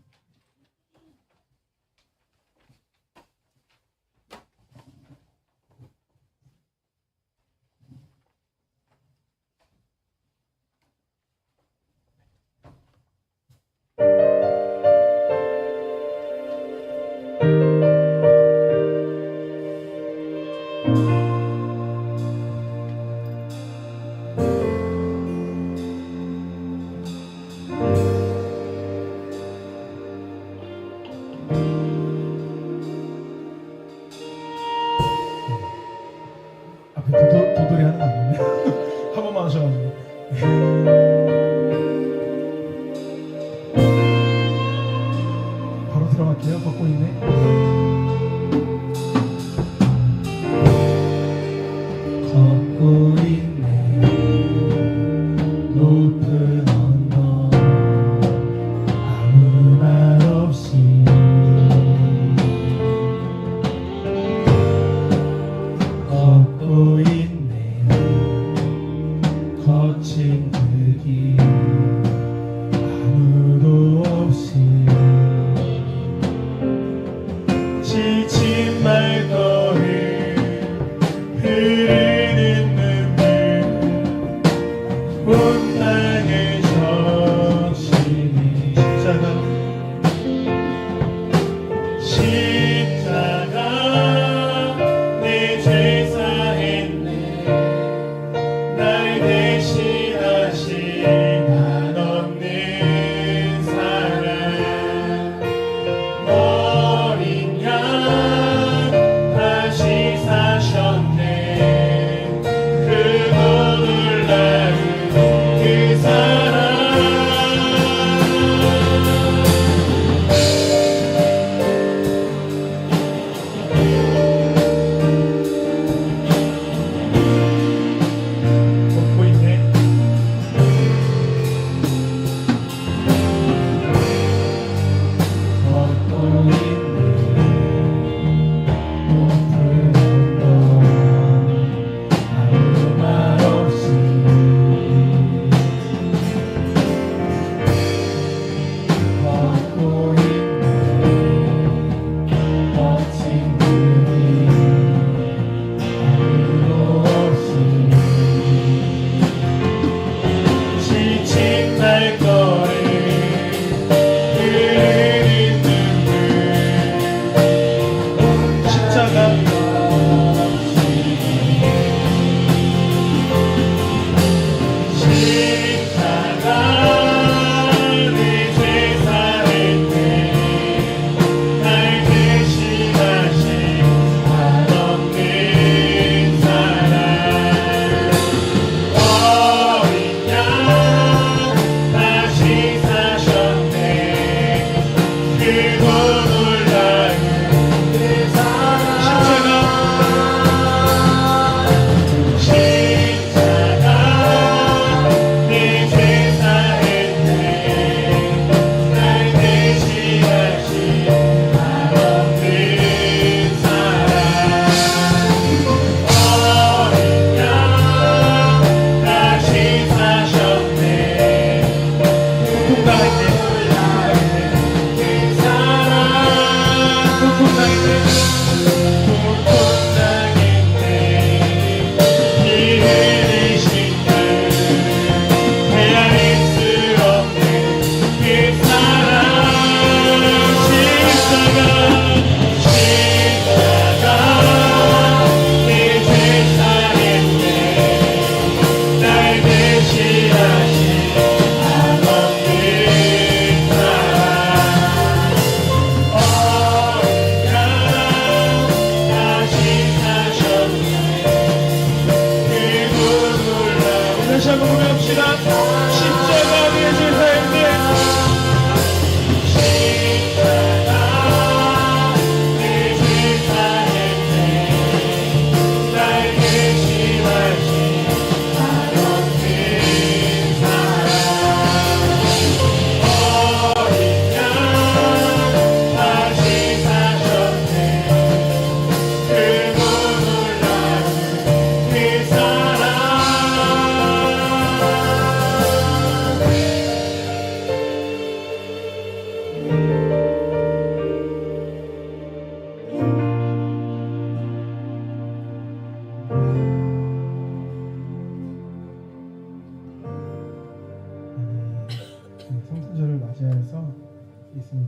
예수님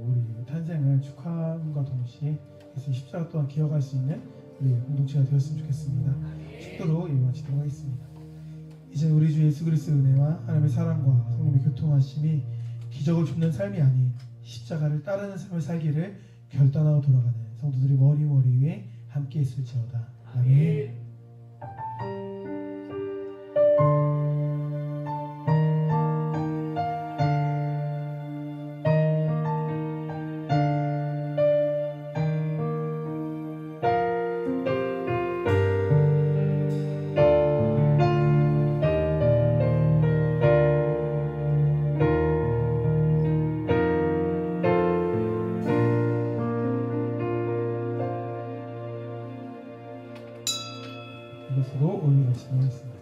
우리 탄생을 축하함과 동시에 예수님 십자가 또한 기억할 수 있는 우리 공동체가 되었으면 좋겠습니다. 축도로 예배 마치도록 하겠습니다. 이제 우리 주 예수 그리스도의 은혜와 하나님의 사랑과 성령의 교통하심이 기적을 줍는 삶이 아닌 십자가를 따르는 삶을 살기를 결단하고 돌아가는 성도들이 머리 위에 함께 있을지어다. 아멘. 이것으로 오늘 말씀을 하겠습니다.